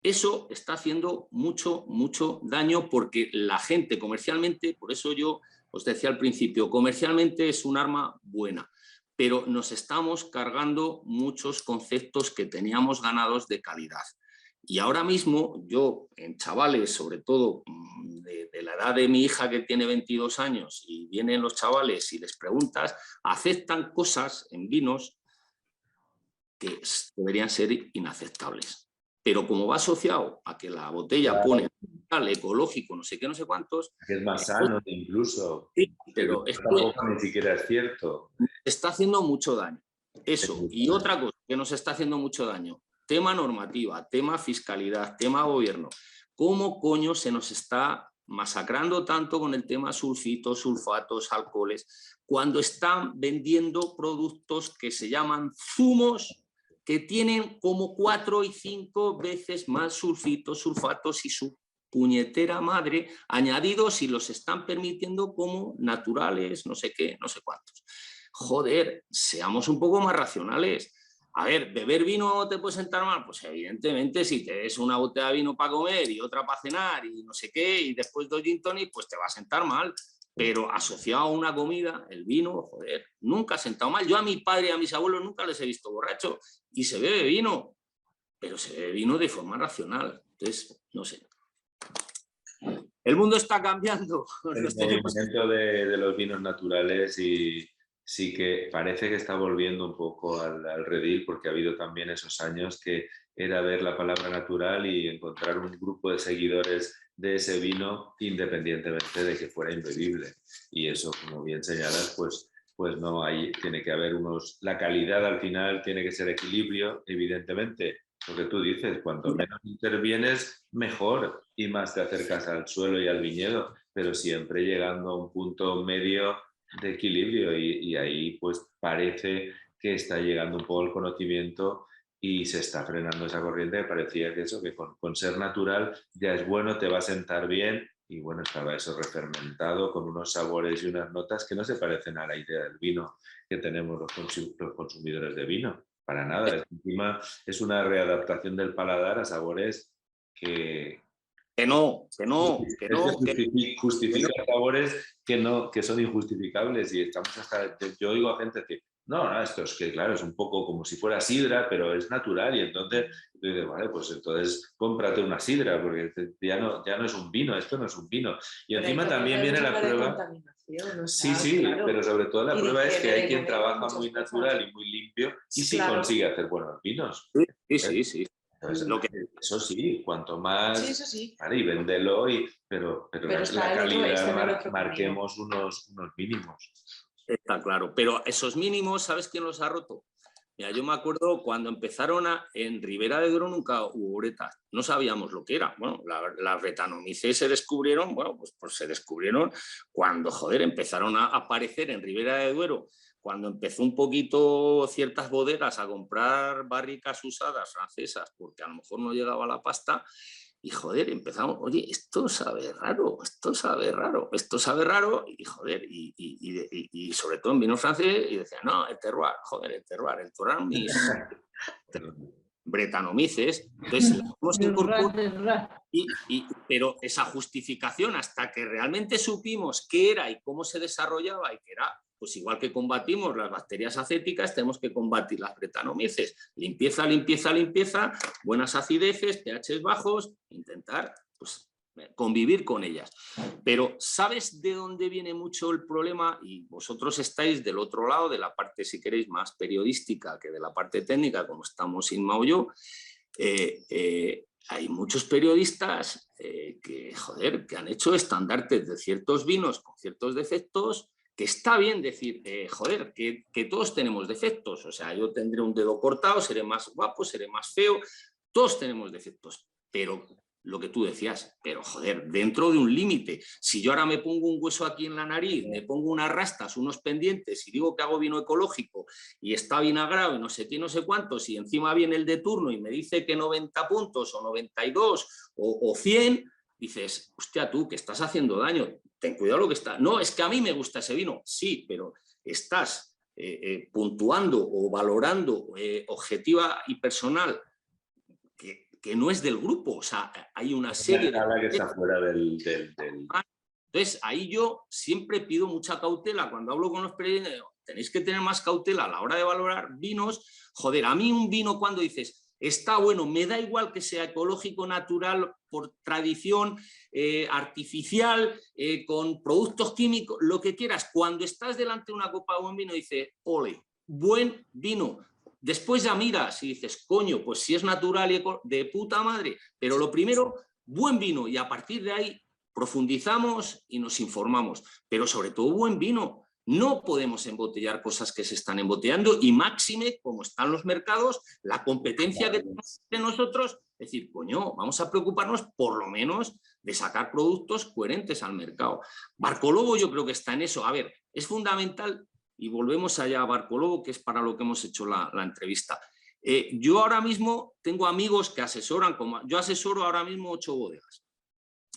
Eso está haciendo mucho, mucho daño, porque la gente comercialmente, por eso yo os decía al principio, comercialmente es un arma buena, pero nos estamos cargando muchos conceptos que teníamos ganados de calidad. Y ahora mismo yo, en chavales, sobre todo de la edad de mi hija, que tiene 22 años, y vienen los chavales y les preguntas, aceptan cosas en vinos que deberían ser inaceptables. Pero como va asociado a que la botella pone ecológico, no sé qué, no sé cuántos... Que es más sano incluso. Sí, pero ni siquiera es cierto. Está haciendo mucho daño. Eso. Y otra cosa que nos está haciendo mucho daño, tema normativa, tema fiscalidad, tema gobierno. ¿Cómo coño se nos está masacrando tanto con el tema sulfitos, sulfatos, alcoholes, cuando están vendiendo productos que se llaman zumos, que tienen como 4 y 5 veces más sulfitos, sulfatos y su puñetera madre añadidos, y los están permitiendo como naturales, no sé qué, no sé cuántos? Joder, seamos un poco más racionales. A ver, ¿beber vino te puede sentar mal? Pues evidentemente, si te des una botella de vino para comer y otra para cenar y no sé qué, y después 2 gin tonic, pues te va a sentar mal. Pero asociado a una comida, el vino, joder, nunca ha sentado mal. Yo a mi padre y a mis abuelos nunca les he visto borrachos, y se bebe vino, pero se bebe vino de forma racional. Entonces, no sé. El mundo está cambiando. El movimiento de los vinos naturales, y sí que parece que está volviendo un poco al redil, porque ha habido también esos años que era ver la palabra natural y encontrar un grupo de seguidores de ese vino, independientemente de que fuera imbebible. Y eso, como bien señalas, pues no, tiene que haber la calidad al final tiene que ser equilibrio, evidentemente. Lo que tú dices, cuanto menos intervienes, mejor, y más te acercas al suelo y al viñedo, pero siempre llegando a un punto medio de equilibrio, y ahí pues parece que está llegando un poco el conocimiento y se está frenando esa corriente. Parecía que eso, que con ser natural ya es bueno, te va a sentar bien, y bueno, estaba eso refermentado con unos sabores y unas notas que no se parecen a la idea del vino que tenemos los consumidores de vino. Para nada, encima es una readaptación del paladar a sabores que justifican sabores que son injustificables, y estamos hasta, yo oigo a gente que no, esto es que claro, es un poco como si fuera sidra, pero es natural, y entonces dices, vale, pues entonces cómprate una sidra, porque ya no es un vino, esto no es un vino. Y pero encima también viene la prueba. Sí, claro. Pero sobre todo la prueba es que hay quien trabaja muy natural y muy limpio, y sí consigue hacer buenos vinos. Sí. Entonces, eso sí, cuanto más... Sí, eso sí. Vale, y véndelo, pero la calidad, marquemos unos mínimos. Está claro, pero esos mínimos, ¿sabes quién los ha roto? Mira, yo me acuerdo cuando empezaron en Ribera de Duero nunca hubo bretas, no sabíamos lo que era. Bueno, las Bretanomices se descubrieron, bueno, pues se descubrieron cuando, joder, empezaron a aparecer en Ribera de Duero, cuando empezó un poquito ciertas bodegas a comprar barricas usadas francesas, porque a lo mejor no llegaba la pasta. Y joder, empezamos, oye, esto sabe raro, esto sabe raro, esto sabe raro, y joder, y sobre todo en vino francés, y decía, no, el terroir, joder, el terroir mis bretanomices. Entonces, la hemos incorporado, pero esa justificación, hasta que realmente supimos qué era y cómo se desarrollaba, y que era, pues igual que combatimos las bacterias acéticas, tenemos que combatir las bretanomices. Limpieza, limpieza, limpieza, buenas acideces, pHs bajos, intentar pues, convivir con ellas. Pero ¿sabes de dónde viene mucho el problema? Y vosotros estáis del otro lado, de la parte, si queréis, más periodística que de la parte técnica, como estamos Inma o yo. Hay muchos periodistas que, joder, que han hecho estandartes de ciertos vinos con ciertos defectos, que está bien decir, joder, que todos tenemos defectos. O sea, yo tendré un dedo cortado, seré más guapo, seré más feo, todos tenemos defectos, pero lo que tú decías, pero joder, dentro de un límite. Si yo ahora me pongo un hueso aquí en la nariz, me pongo unas rastas, unos pendientes y digo que hago vino ecológico y está vinagrado y no sé qué, no sé cuántos, y encima viene el de turno y me dice que 90 puntos o 92 o 100, dices, hostia, tú, que estás haciendo daño, ten cuidado lo que está. No, es que a mí me gusta ese vino, sí, pero estás puntuando o valorando objetiva y personal que no es del grupo, o sea, hay una serie de... que está fuera del... Entonces, ahí yo siempre pido mucha cautela cuando hablo con los periodistas, tenéis que tener más cautela a la hora de valorar vinos. Joder, a mí un vino cuando dices, está bueno, me da igual que sea ecológico, natural, por tradición, artificial, con productos químicos, lo que quieras, cuando estás delante de una copa de buen vino, dices, ole, buen vino. Después ya miras y dices, coño, pues si es natural y de puta madre, pero lo primero, buen vino, y a partir de ahí profundizamos y nos informamos, pero sobre todo buen vino. No podemos embotellar cosas que se están embotellando, y máxime, como están los mercados, la competencia que tenemos entre nosotros, es decir, coño, vamos a preocuparnos por lo menos de sacar productos coherentes al mercado. Barcolobo yo creo que está en eso. A ver, es fundamental. Y volvemos allá a Barcolobo, que es para lo que hemos hecho la entrevista. Yo ahora mismo tengo amigos que asesoran, como yo asesoro ahora mismo 8 bodegas.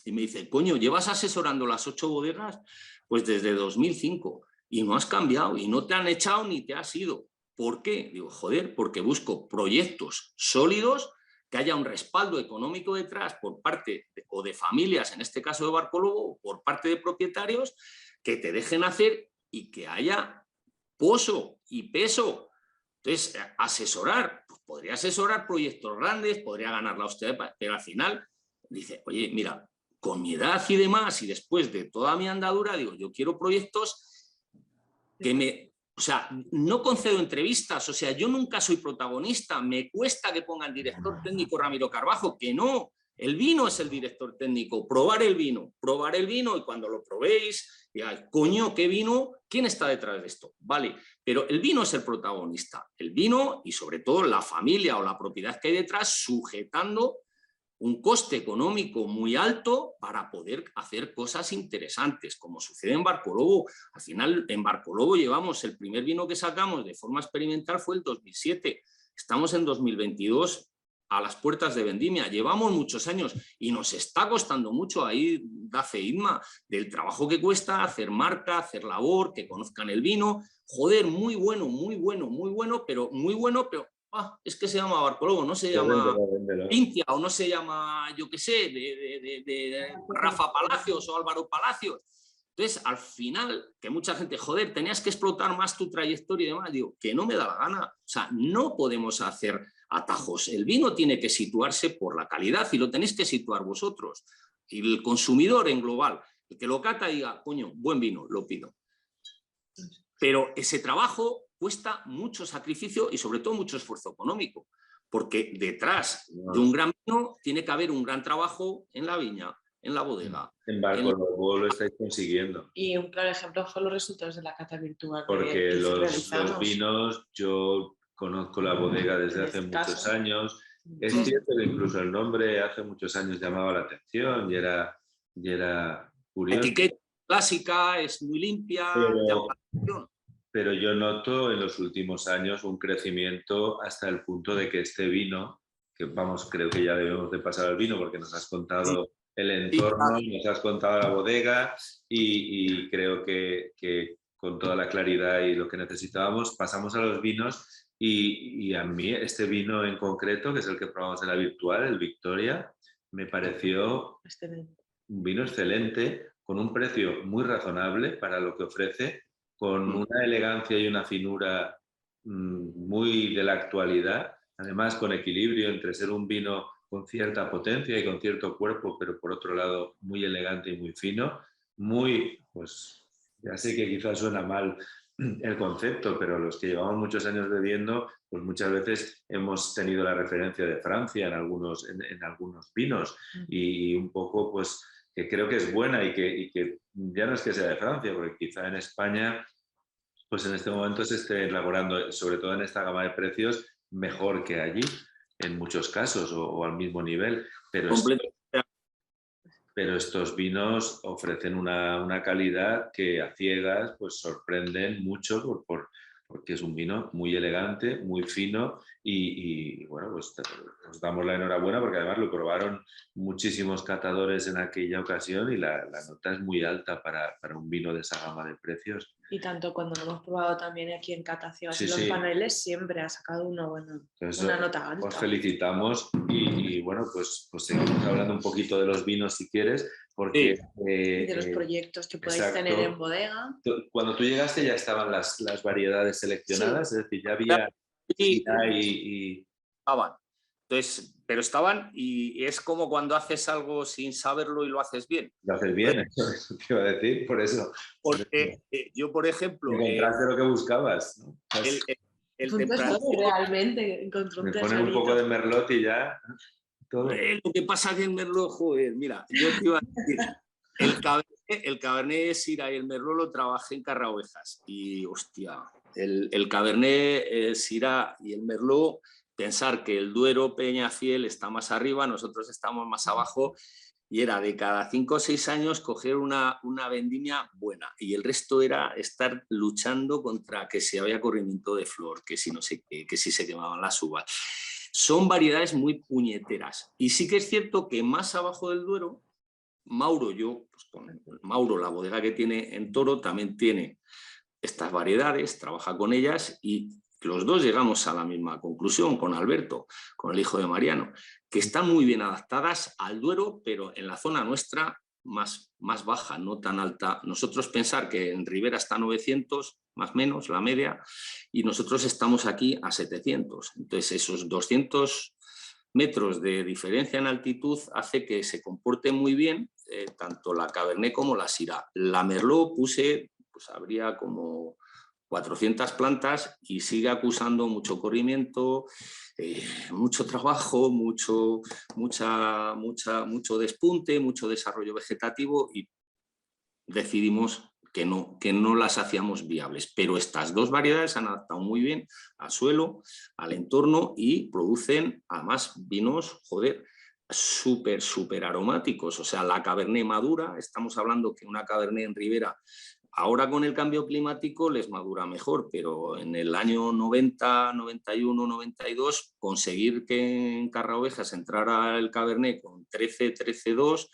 Y me dice, coño, ¿llevas asesorando las 8 bodegas? Pues desde 2005. Y no has cambiado, y no te han echado ni te has ido. ¿Por qué? Digo, joder, porque busco proyectos sólidos, que haya un respaldo económico detrás por parte de familias, en este caso de Barcolobo, o por parte de propietarios, que te dejen hacer y que haya pozo y peso. Entonces, asesorar, pues podría asesorar proyectos grandes, podría ganar la hostia, pero al final dice, oye, mira, con mi edad y demás, y después de toda mi andadura, digo, yo quiero proyectos que me... O sea, no concedo entrevistas, o sea, yo nunca soy protagonista, me cuesta que ponga el director técnico Ramiro Carbajo, que no, el vino es el director técnico, probar el vino, y cuando lo probéis, digáis, coño, ¿qué vino? ¿Quién está detrás de esto? Vale, pero el vino es el protagonista, el vino y sobre todo la familia o la propiedad que hay detrás, sujetando un coste económico muy alto para poder hacer cosas interesantes, como sucede en Barcolobo. Al final, en Barcolobo llevamos, el primer vino que sacamos de forma experimental fue el 2007. Estamos en 2022 a las puertas de vendimia. Llevamos muchos años y nos está costando mucho, ahí da fe Inma, del trabajo que cuesta hacer marca, hacer labor, que conozcan el vino. Joder, muy bueno, pero es que se llama Barcolobo, no se llama Pintia o no se llama, yo qué sé, de Rafa Palacios o Álvaro Palacios. Entonces, al final, que mucha gente, joder, tenías que explotar más tu trayectoria y demás, digo, que no me da la gana. O sea, no podemos hacer atajos. El vino tiene que situarse por la calidad y lo tenéis que situar vosotros. Y el consumidor en global, el que lo cata diga, coño, buen vino, lo pido. Pero ese trabajo cuesta mucho sacrificio y sobre todo mucho esfuerzo económico, porque detrás de un gran vino tiene que haber un gran trabajo en la viña, en la bodega. En Barcolobo lo estáis consiguiendo. Y un claro ejemplo fue los resultados de la cata virtual. Porque los vinos, yo conozco la bodega desde En hace este muchos caso. años. Es Sí. cierto que incluso el nombre hace muchos años llamaba la atención y era La curioso, etiqueta clásica es muy limpia, llama pero, la atención. pero yo noto en los últimos años un crecimiento hasta el punto de que este vino, que vamos, creo que ya debemos de pasar al vino porque nos has Sí, contado el sí, entorno, nos has contado la bodega y creo que con toda la claridad y lo que necesitábamos, pasamos a los vinos y a mí este vino en concreto, que es el que probamos en la virtual, el Victoria, me pareció Excelente. un vino excelente, con un precio muy razonable para lo que ofrece, con una elegancia y una finura muy de la actualidad, además con equilibrio entre ser un vino con cierta potencia y con cierto cuerpo, pero por otro lado muy elegante y muy fino, muy, pues ya sé que quizás suena mal el concepto, pero los que llevamos muchos años bebiendo, pues muchas veces hemos tenido la referencia de Francia en algunos vinos y un poco pues que creo que es buena y que ya no es que sea de Francia, porque quizá en España pues en este momento se esté elaborando, sobre todo en esta gama de precios, mejor que allí, en muchos casos, o al mismo nivel, completamente. pero estos vinos ofrecen una calidad que a ciegas pues sorprenden mucho porque es un vino muy elegante, muy fino y bueno, pues os damos la enhorabuena porque además lo probaron muchísimos catadores en aquella ocasión y la nota es muy alta para un vino de esa gama de precios. Y tanto cuando lo hemos probado también aquí en catación, Sí, en los sí. paneles siempre ha sacado una buena, Entonces, una nota os alta. felicitamos y bueno, pues seguimos hablando un poquito de los vinos si quieres, porque Sí, Y de los proyectos que podáis tener en exacto. bodega. Cuando tú llegaste ya estaban las variedades Sí, seleccionadas, es decir, ya había sí, Syrah y estaban. Entonces, pero estaban y es como cuando haces algo sin saberlo y lo haces bien. lo haces bien, Entonces, eso te iba a decir, por eso porque yo, por ejemplo, encontraste lo que buscabas, ¿no? el, el, el punto todo tempranillo, realmente, encontró un Me pones un poco tesorito. de merlot y ya todo. lo que pasa que el merlot, joder, mira, yo te iba a decir, el cabernet de Syrah y el merlot lo trabajé en Carraovejas y hostia, el cabernet Syrah y el merlot, pensar que el Duero Peñafiel está más arriba, nosotros estamos más abajo y era de cada 5 o 6 años coger una vendimia buena y el resto era estar luchando contra que si había corrimiento de flor, que si no sé qué, que si se quemaban las uvas. Son variedades muy puñeteras y sí que es cierto que más abajo del Duero, Mauro, yo, pues con Mauro, la bodega que tiene en Toro, también tiene estas variedades, trabaja con ellas y los dos llegamos a la misma conclusión con Alberto, con el hijo de Mariano, que están muy bien adaptadas al Duero, pero en la zona nuestra más baja, no tan alta. Nosotros pensar que en Ribera está 900, más o menos, la media, y nosotros estamos aquí a 700. Entonces, esos 200 metros de diferencia en altitud hace que se comporte muy bien tanto la Cabernet como la Syrah. La Merlot puse, pues habría como 400 plantas y sigue acusando mucho corrimiento, mucho trabajo, mucho despunte, mucho desarrollo vegetativo y decidimos que no las hacíamos viables. Pero estas dos variedades se han adaptado muy bien al suelo, al entorno y producen además vinos, joder, súper aromáticos. O sea, la Cabernet madura, estamos hablando que una Cabernet en Ribera ahora con el cambio climático les madura mejor, pero en el año 90, 91, 92, conseguir que en Carraovejas entrara el Cabernet con 13, 13,2,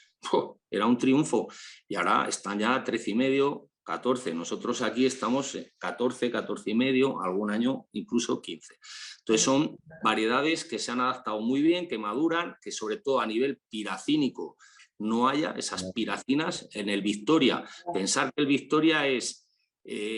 era un triunfo. Y ahora están ya 13,5, 14. Nosotros aquí estamos 14, 14,5, algún año incluso 15. Entonces son variedades que se han adaptado muy bien, que maduran, que sobre todo a nivel piracínico no haya esas piracinas en el Victoria. Pensar que el Victoria es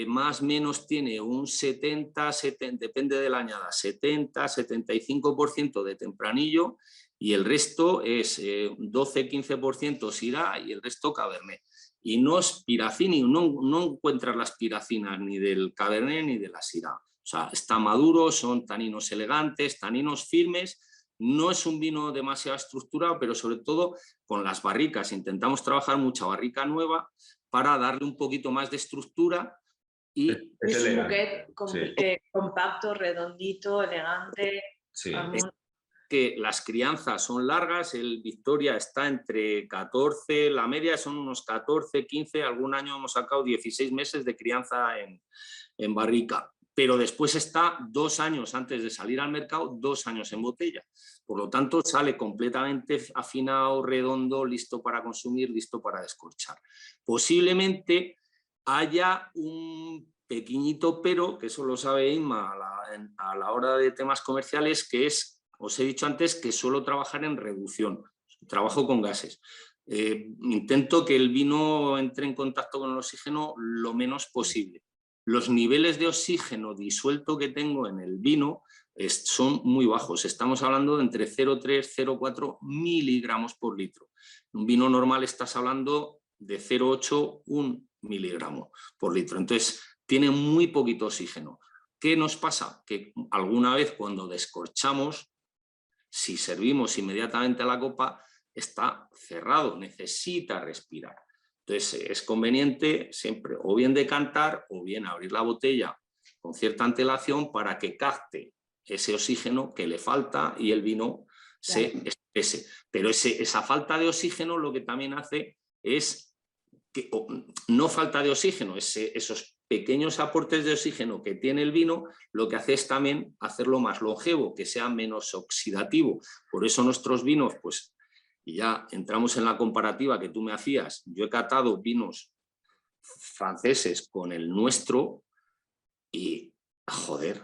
más o menos tiene un 70, depende de la añada, 70, 75% de tempranillo y el resto es 12-15% Syrah y el resto Cabernet. Y no es piracini, no encuentras las piracinas ni del Cabernet ni de la Syrah. O sea, está maduro, son taninos elegantes, taninos firmes. No es un vino demasiado estructurado, pero sobre todo con las barricas. Intentamos trabajar mucha barrica nueva para darle un poquito más de estructura Y Es Es un elegante. buquet Sí, compacto, redondito, elegante. sí. que las crianzas son largas, el Victoria está entre 14, la media son unos 14, 15, algún año hemos sacado 16 meses de crianza en barrica, pero después está 2 años antes de salir al mercado, 2 años en botella. Por lo tanto, sale completamente afinado, redondo, listo para consumir, listo para descorchar. Posiblemente haya un pequeñito pero, que eso lo sabe Inma a la hora de temas comerciales, que es, os he dicho antes, que suelo trabajar en reducción, trabajo con gases. Intento que el vino entre en contacto con el oxígeno lo menos posible. Los niveles de oxígeno disuelto que tengo en el vino son muy bajos. Estamos hablando de entre 0,3 y 0,4 miligramos por litro. En un vino normal estás hablando de 0,8, 1 miligramo por litro. Entonces, tiene muy poquito oxígeno. ¿Qué nos pasa? Que alguna vez cuando descorchamos, si servimos inmediatamente a la copa, está cerrado, necesita respirar. Entonces es conveniente siempre o bien decantar o bien abrir la botella con cierta antelación para que capte ese oxígeno que le falta y el vino se espese. Pero esa falta de oxígeno lo que también hace es que, no falta de oxígeno, esos pequeños aportes de oxígeno que tiene el vino, lo que hace es también hacerlo más longevo, que sea menos oxidativo. Por eso nuestros vinos, pues, y ya entramos en la comparativa que tú me hacías, yo he catado vinos franceses con el nuestro y, joder,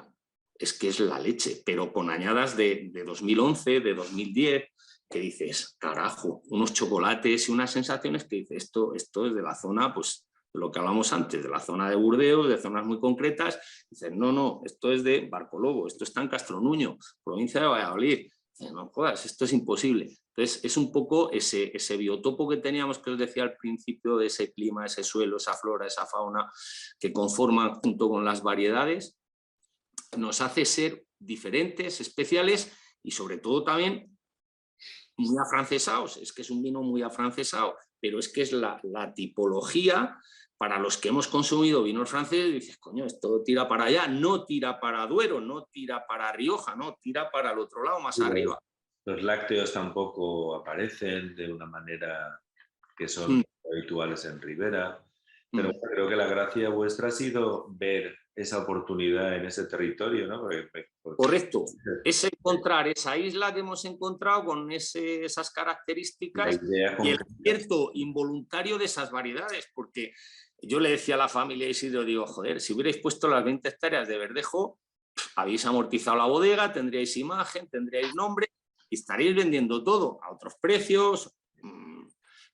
es que es la leche, pero con añadas de 2011, de 2010, que dices, carajo, unos chocolates y unas sensaciones que dices, esto es de la zona, pues, lo que hablamos antes, de la zona de Burdeos, de zonas muy concretas. Dices, no, esto es de Barcolobo, esto está en Castronuño, provincia de Valladolid. Dices, no jodas, esto es imposible. Entonces, es un poco ese biotopo que teníamos, que os decía al principio, de ese clima, ese suelo, esa flora, esa fauna, que conforman junto con las variedades, nos hace ser diferentes, especiales y sobre todo también muy afrancesados. Es que es un vino muy afrancesado, pero es que es la tipología para los que hemos consumido vinos franceses. Dices, coño, esto tira para allá, no tira para Duero, no tira para Rioja, no, tira para el otro lado, más arriba. Los lácteos tampoco aparecen de una manera que son habituales en Ribera, pero creo que la gracia vuestra ha sido ver esa oportunidad en ese territorio, ¿no? Correcto, es encontrar esa isla que hemos encontrado con esas características y el acierto involuntario de esas variedades, porque yo le decía a la familia Isidro, digo, joder, si hubierais puesto las 20 hectáreas de verdejo, habéis amortizado la bodega, tendríais imagen, tendríais nombre y estaríais vendiendo todo a otros precios,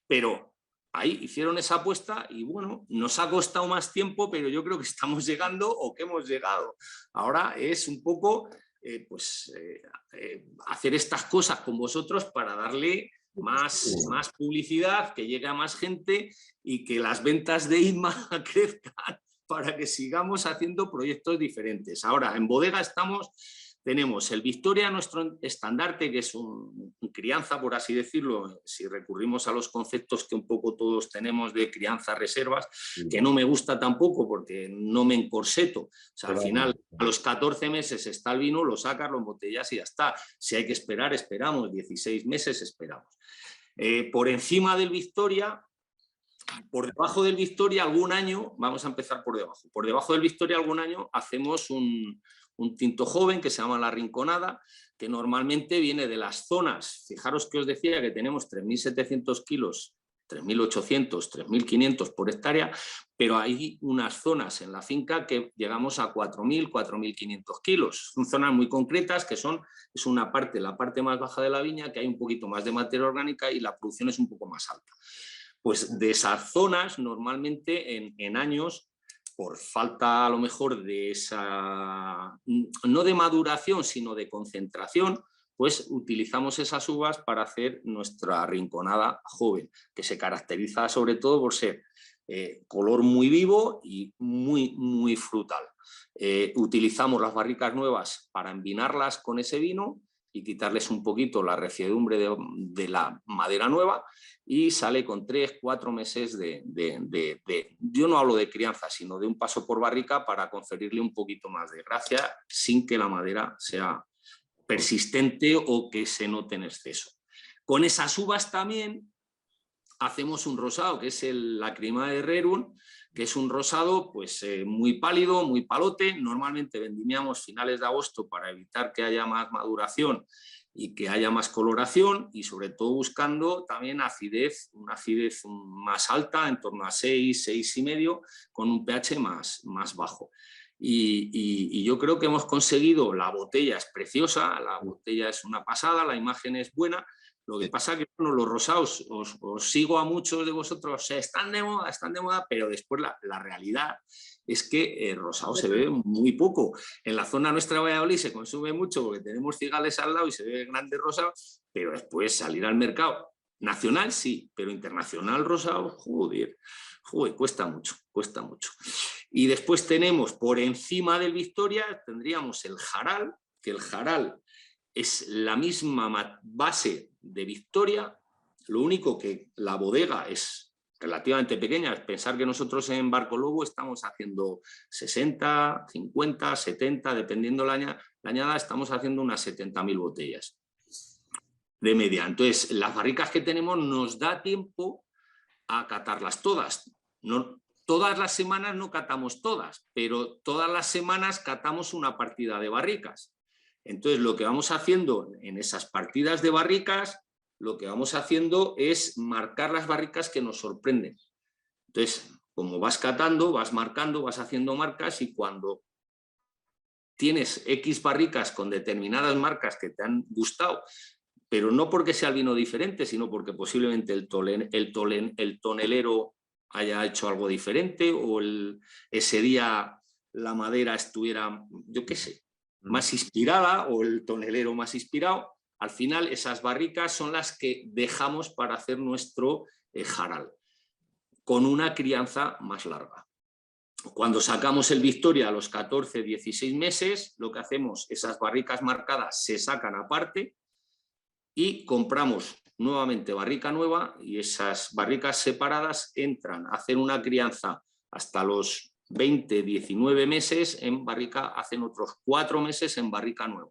pero ahí hicieron esa apuesta y bueno, nos ha costado más tiempo, pero yo creo que estamos llegando o que hemos llegado. Ahora es un poco hacer estas cosas con vosotros para darle más publicidad, que llegue a más gente y que las ventas de Inma crezcan para que sigamos haciendo proyectos diferentes. Ahora, en bodega tenemos el Victoria, nuestro estandarte, que es un crianza, por así decirlo, si recurrimos a los conceptos que un poco todos tenemos de crianza reservas, que no me gusta tampoco porque no me encorseto. O sea, al final, a los 14 meses está el vino, lo sacas, lo embotellas y ya está. Si hay que esperar, esperamos. 16 meses esperamos. Por encima del Victoria, por debajo del Victoria algún año, vamos a empezar por debajo del Victoria algún año hacemos un tinto joven que se llama La Rinconada, que normalmente viene de las zonas, fijaros que os decía que tenemos 3.700 kilos, 3.800, 3.500 por hectárea, pero hay unas zonas en la finca que llegamos a 4.000, 4.500 kilos. Son zonas muy concretas que es una parte, la parte más baja de la viña, que hay un poquito más de materia orgánica y la producción es un poco más alta. Pues de esas zonas, normalmente en años, por falta a lo mejor de esa, no de maduración, sino de concentración, pues utilizamos esas uvas para hacer nuestra Rinconada joven, que se caracteriza sobre todo por ser color muy vivo y muy, muy frutal. Utilizamos las barricas nuevas para envinarlas con ese vino y quitarles un poquito la resiedumbre de la madera nueva, y sale con 3-4 meses yo no hablo de crianza, sino de un paso por barrica para conferirle un poquito más de gracia sin que la madera sea persistente o que se note en exceso. Con esas uvas también hacemos un rosado, que es la Crema de Rerum, que es un rosado pues, muy pálido, muy palote. Normalmente vendimiamos finales de agosto para evitar que haya más maduración y que haya más coloración, y sobre todo buscando también acidez, una acidez más alta, en torno a 6, 6,5, con un pH más bajo. Y yo creo que hemos conseguido, la botella es preciosa, la botella es una pasada, la imagen es buena. Lo que pasa es que bueno, los rosados, os sigo a muchos de vosotros, están de moda, pero después la realidad es que el rosado se ve muy poco. En la zona nuestra de Valladolid se consume mucho porque tenemos cigales al lado y se ve grandes rosados, pero después salir al mercado nacional sí, pero internacional rosado, joder, cuesta mucho, cuesta mucho. Y después tenemos por encima del Victoria, tendríamos el Jaral, que el Jaral es la misma base de Victoria, lo único que la bodega es relativamente pequeña. Pensar que nosotros en Barco Lobo estamos haciendo 60, 50, 70, dependiendo la añada, estamos haciendo unas 70.000 botellas de media. Entonces, las barricas que tenemos nos da tiempo a catarlas todas. No, todas las semanas no catamos todas, pero todas las semanas catamos una partida de barricas. Entonces, lo que vamos haciendo en esas partidas de barricas, lo que vamos haciendo es marcar las barricas que nos sorprenden. Entonces, como vas catando, vas marcando, vas haciendo marcas, y cuando tienes X barricas con determinadas marcas que te han gustado, pero no porque sea el vino diferente, sino porque posiblemente el tonelero haya hecho algo diferente, o ese día la madera estuviera, yo qué sé, más inspirada, o el tonelero más inspirado. Al final esas barricas son las que dejamos para hacer nuestro Jaral, con una crianza más larga. Cuando sacamos el Victoria a los 14, 16 meses, lo que hacemos, esas barricas marcadas se sacan aparte y compramos nuevamente barrica nueva, y esas barricas separadas entran a hacer una crianza hasta los 20, 19 meses en barrica, hacen otros 4 meses en barrica nueva.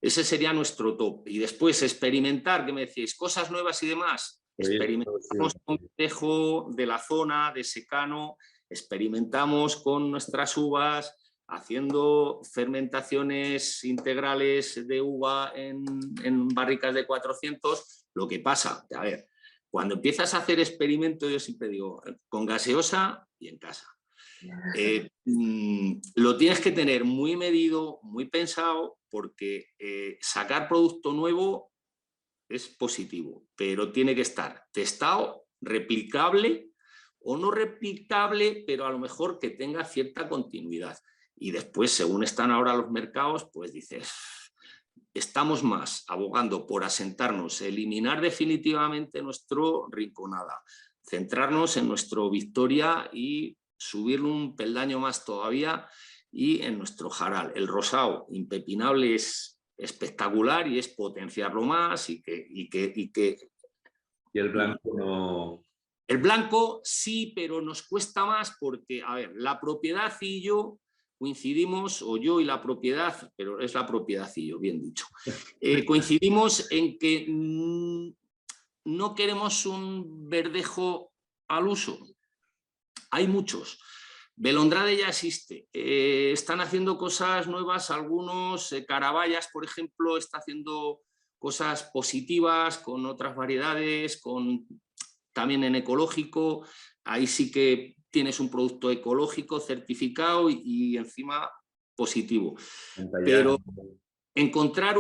Ese sería nuestro top. Y después experimentar, que me decís, cosas nuevas y demás. Experimentamos con verdejo de la zona, de secano, experimentamos con nuestras uvas, haciendo fermentaciones integrales de uva en barricas de 400. Lo que pasa, a ver, cuando empiezas a hacer experimentos, yo siempre digo, con gaseosa y en casa. Lo tienes que tener muy medido, muy pensado, porque sacar producto nuevo es positivo, pero tiene que estar testado, replicable o no replicable, pero a lo mejor que tenga cierta continuidad. Y después, según están ahora los mercados, pues dices, estamos más abogando por asentarnos, eliminar definitivamente nuestro Rinconada, centrarnos en nuestro Victoria y subirle un peldaño más todavía, y en nuestro Jaral. El rosado impepinable es espectacular y es potenciarlo más y el blanco no... El blanco sí, pero nos cuesta más porque, a ver, la propiedad y yo coincidimos, o yo y la propiedad, pero es la propiedad y yo, bien dicho, coincidimos en que no queremos un verdejo al uso. Hay muchos. Belondrade ya existe. Están haciendo cosas nuevas algunos. Caraballas, por ejemplo, está haciendo cosas positivas con otras variedades, también en ecológico. Ahí sí que tienes un producto ecológico certificado y encima positivo. Pero encontrar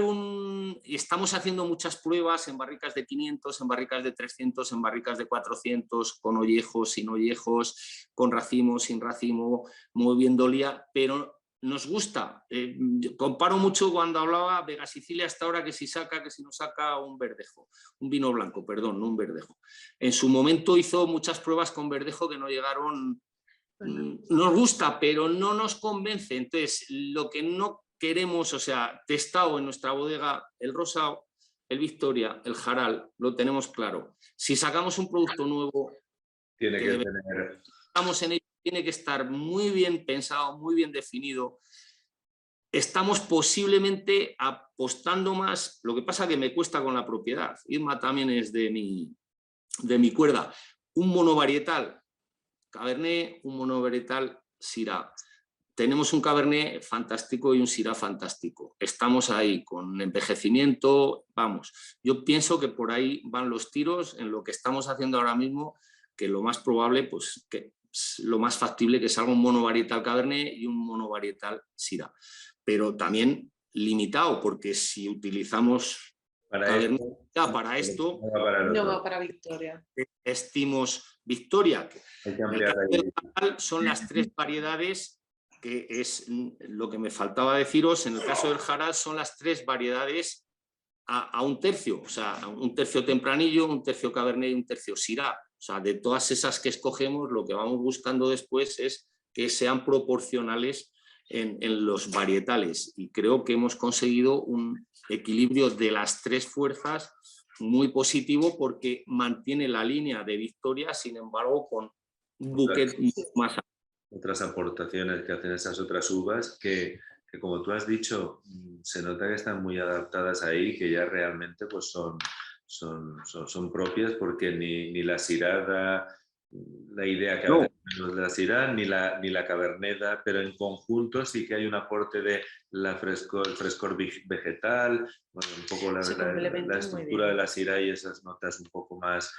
estamos haciendo muchas pruebas en barricas de 500, en barricas de 300, en barricas de 400, con ollejos, sin ollejos, con racimo, sin racimo, moviéndolia, pero nos gusta. Comparo mucho cuando hablaba Vega Sicilia hasta ahora, que si no saca un verdejo, un vino blanco, perdón, no un verdejo. En su momento hizo muchas pruebas con verdejo que no llegaron. Nos gusta, pero no nos convence. Entonces, lo que no queremos, o sea, testado en nuestra bodega el Rosao, el Victoria, el Jaral, lo tenemos claro. Si sacamos un producto nuevo, estamos en ello, tiene que estar muy bien pensado, muy bien definido. Estamos posiblemente apostando más, lo que pasa que me cuesta con la propiedad. Irma también es de mi cuerda. Un monovarietal Cabernet, un monovarietal Syrah. Tenemos un Cabernet fantástico y un Syrah fantástico. Estamos ahí con envejecimiento, vamos. Yo pienso que por ahí van los tiros en lo que estamos haciendo ahora mismo, que lo más probable, pues que lo más factible que salga un monovarietal Cabernet y un monovarietal Syrah. Pero también limitado, porque si utilizamos Cabernet para esto, no va para Victoria. Estimos Victoria. Son las 3 variedades, que es lo que me faltaba deciros. En el caso del Jaral son las 3 variedades a un tercio, o sea, un tercio tempranillo, un tercio Cabernet y un tercio Syrah. O sea, de todas esas que escogemos, lo que vamos buscando después es que sean proporcionales en los varietales, y creo que hemos conseguido un equilibrio de las 3 fuerzas muy positivo, porque mantiene la línea de Victoria, sin embargo, con un buquet más. Otras aportaciones que hacen esas otras uvas que como tú has dicho, se nota que están muy adaptadas ahí, que ya realmente pues son propias, porque ni la Syrah da la idea que a veces tenemos de la Syrah, ni la Cabernet da, pero en conjunto sí que hay un aporte de el frescor vegetal, bueno, un poco la estructura de la Syrah y esas notas un poco más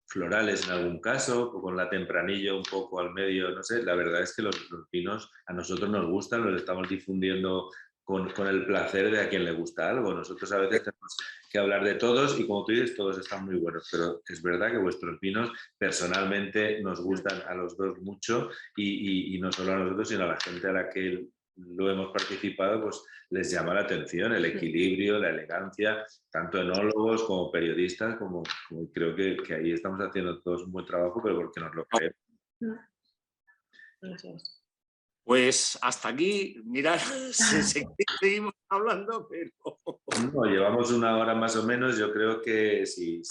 florales en algún caso, con la tempranillo un poco al medio, no sé. La verdad es que los vinos a nosotros nos gustan, los estamos difundiendo con el placer de a quien le gusta algo. Nosotros a veces tenemos que hablar de todos y, como tú dices, todos están muy buenos, pero es verdad que vuestros vinos personalmente nos gustan a los dos mucho, y no solo a nosotros, sino a la gente a la que lo hemos participado, pues les llama la atención el equilibrio, la elegancia, tanto enólogos como periodistas, como creo que ahí estamos haciendo todos un buen trabajo, pero porque nos lo creemos. Gracias. Pues hasta aquí, mirad, seguimos hablando, pero... No, llevamos 1 hora más o menos. Yo creo que si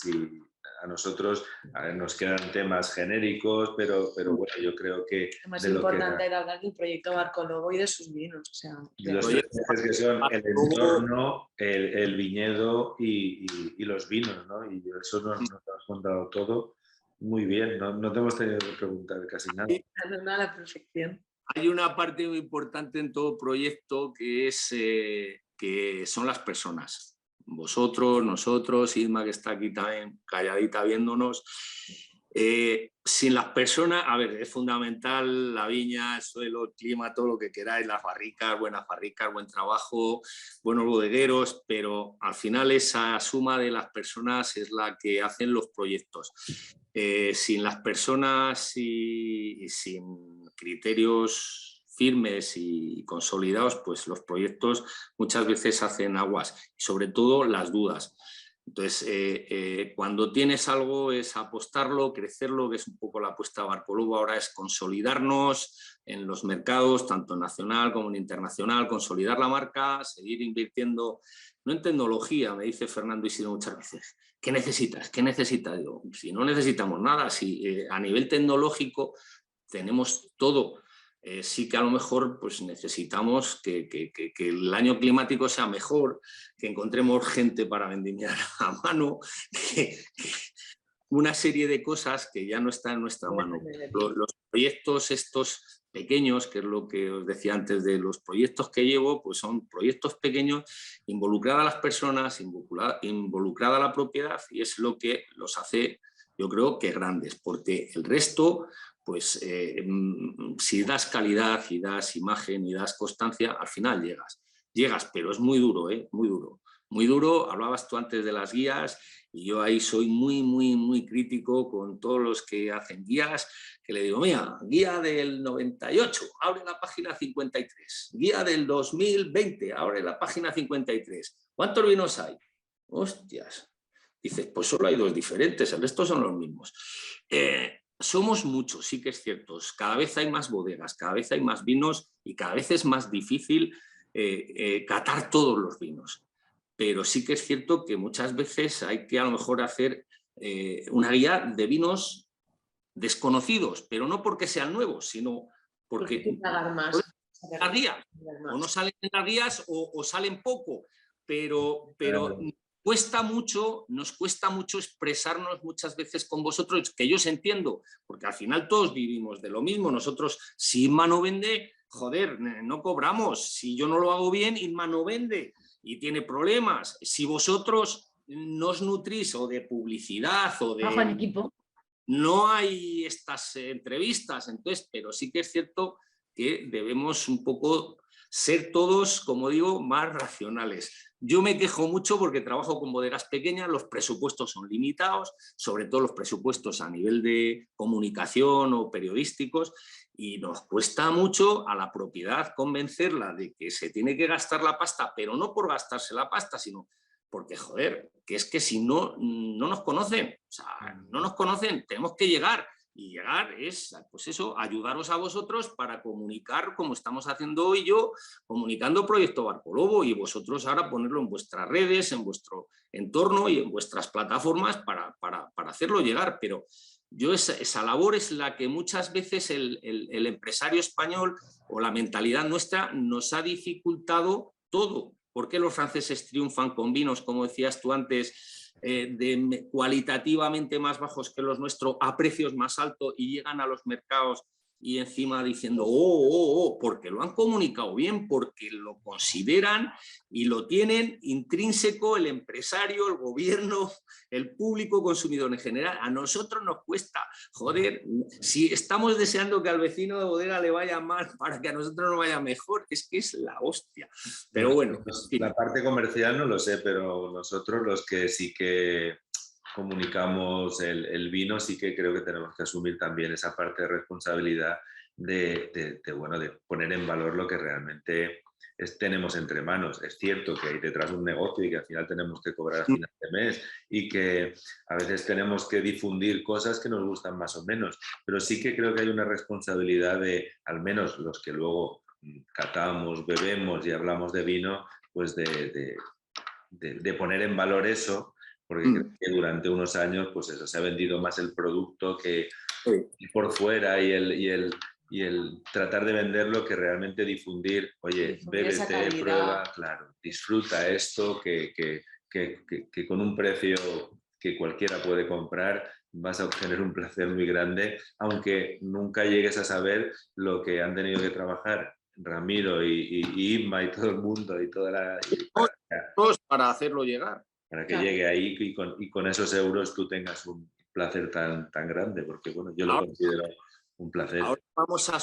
a nosotros nos quedan temas genéricos, pero bueno, yo creo que... Lo más importante era hablar del proyecto Barco Lobo y de sus vinos. O sea, los 3 ejes que son el entorno, el viñedo y los vinos, ¿no? Y eso nos has contado todo muy bien. No te hemos tenido que preguntar casi nada. A la perfección. Hay una parte muy importante en todo proyecto, que es que son las personas. Vosotros, nosotros, Isma, que está aquí también calladita viéndonos. Sin las personas, a ver, es fundamental la viña, el suelo, el clima, todo lo que queráis, las barricas, buen trabajo, buenos bodegueros, pero al final esa suma de las personas es la que hacen los proyectos. Sin las personas y sin criterios firmes y consolidados, pues los proyectos muchas veces hacen aguas, y sobre todo las dudas. Entonces, cuando tienes algo es apostarlo, crecerlo, que es un poco la apuesta de Barco Lobo. Ahora es consolidarnos en los mercados, tanto nacional como en internacional, consolidar la marca, seguir invirtiendo, no en tecnología, me dice Fernando Isidro muchas veces. ¿Qué necesitas? ¿Qué necesitas? Digo, si no necesitamos nada, si a nivel tecnológico tenemos todo. Sí que a lo mejor pues necesitamos que el año climático sea mejor, que encontremos gente para vendimiar a mano, una serie de cosas que ya no están en nuestra mano. Los proyectos estos pequeños, que es lo que os decía antes de los proyectos que llevo, pues son proyectos pequeños, involucrar a las personas, involucrar a la propiedad, y es lo que los hace, yo creo, que grandes, porque el resto... pues si das calidad y das imagen y das constancia, al final llegas, pero es muy duro, muy duro. Hablabas tú antes de las guías, y yo ahí soy muy crítico con todos los que hacen guías, que le digo, mira, guía del 98, abre la página 53, guía del 2020, abre la página 53, ¿cuántos vinos hay? Hostias. Dices, pues solo hay 2 diferentes, el resto son los mismos. Somos muchos, sí que es cierto. Cada vez hay más bodegas, cada vez hay más vinos y cada vez es más difícil catar todos los vinos. Pero sí que es cierto que muchas veces hay que a lo mejor hacer una guía de vinos desconocidos, pero no porque sean nuevos, sino porque las guías, o no salen en las guías o salen poco, pero nos cuesta mucho expresarnos muchas veces con vosotros, que yo os entiendo, porque al final todos vivimos de lo mismo. Nosotros, si Inma no vende, joder, no cobramos. Si yo no lo hago bien, Inma no vende y tiene problemas. Si vosotros no os nutrís o de publicidad o de... Trabajo en equipo. No hay estas entrevistas, entonces, pero sí que es cierto que debemos un poco ser todos, como digo, más racionales. Yo me quejo mucho porque trabajo con bodegas pequeñas, los presupuestos son limitados, sobre todo los presupuestos a nivel de comunicación o periodísticos, y nos cuesta mucho a la propiedad convencerla de que se tiene que gastar la pasta, pero no por gastarse la pasta, sino porque, joder, que es que si no, no nos conocen, o sea, no nos conocen, tenemos que llegar. Y llegar es, pues eso, ayudaros a vosotros para comunicar como estamos haciendo hoy yo, comunicando Proyecto Barco Lobo, y vosotros ahora ponerlo en vuestras redes, en vuestro entorno y en vuestras plataformas para hacerlo llegar. Pero yo esa labor es la que muchas veces el empresario español o la mentalidad nuestra nos ha dificultado todo. ¿Por qué los franceses triunfan con vinos, como decías tú antes, cualitativamente más bajos que los nuestros, a precios más altos, y llegan a los mercados y encima diciendo porque lo han comunicado bien, porque lo consideran y lo tienen intrínseco el empresario, el gobierno, el público consumidor en general? A nosotros nos cuesta, joder, si estamos deseando que al vecino de bodega le vaya mal para que a nosotros nos vaya mejor, es que es la hostia. Pero bueno, la parte comercial no lo sé, pero nosotros los que sí que comunicamos el vino, sí que creo que tenemos que asumir también esa parte de responsabilidad de poner en valor lo que realmente tenemos entre manos. Es cierto que hay detrás un negocio y que al final tenemos que cobrar a final de mes y que a veces tenemos que difundir cosas que nos gustan más o menos, pero sí que creo que hay una responsabilidad de, al menos los que luego catamos, bebemos y hablamos de vino, pues de poner en valor eso, porque creo que durante unos años pues eso, se ha vendido más el producto que por fuera, y el tratar de venderlo que realmente difundir, oye, bébete, prueba, claro, disfruta esto, que con un precio que cualquiera puede comprar vas a obtener un placer muy grande, aunque nunca llegues a saber lo que han tenido que trabajar Ramiro y Inma y todo el mundo y toda la... para hacerlo llegar. Para que llegue ahí y con esos euros tú tengas un placer tan grande, porque bueno, yo lo considero un placer. Ahora vamos a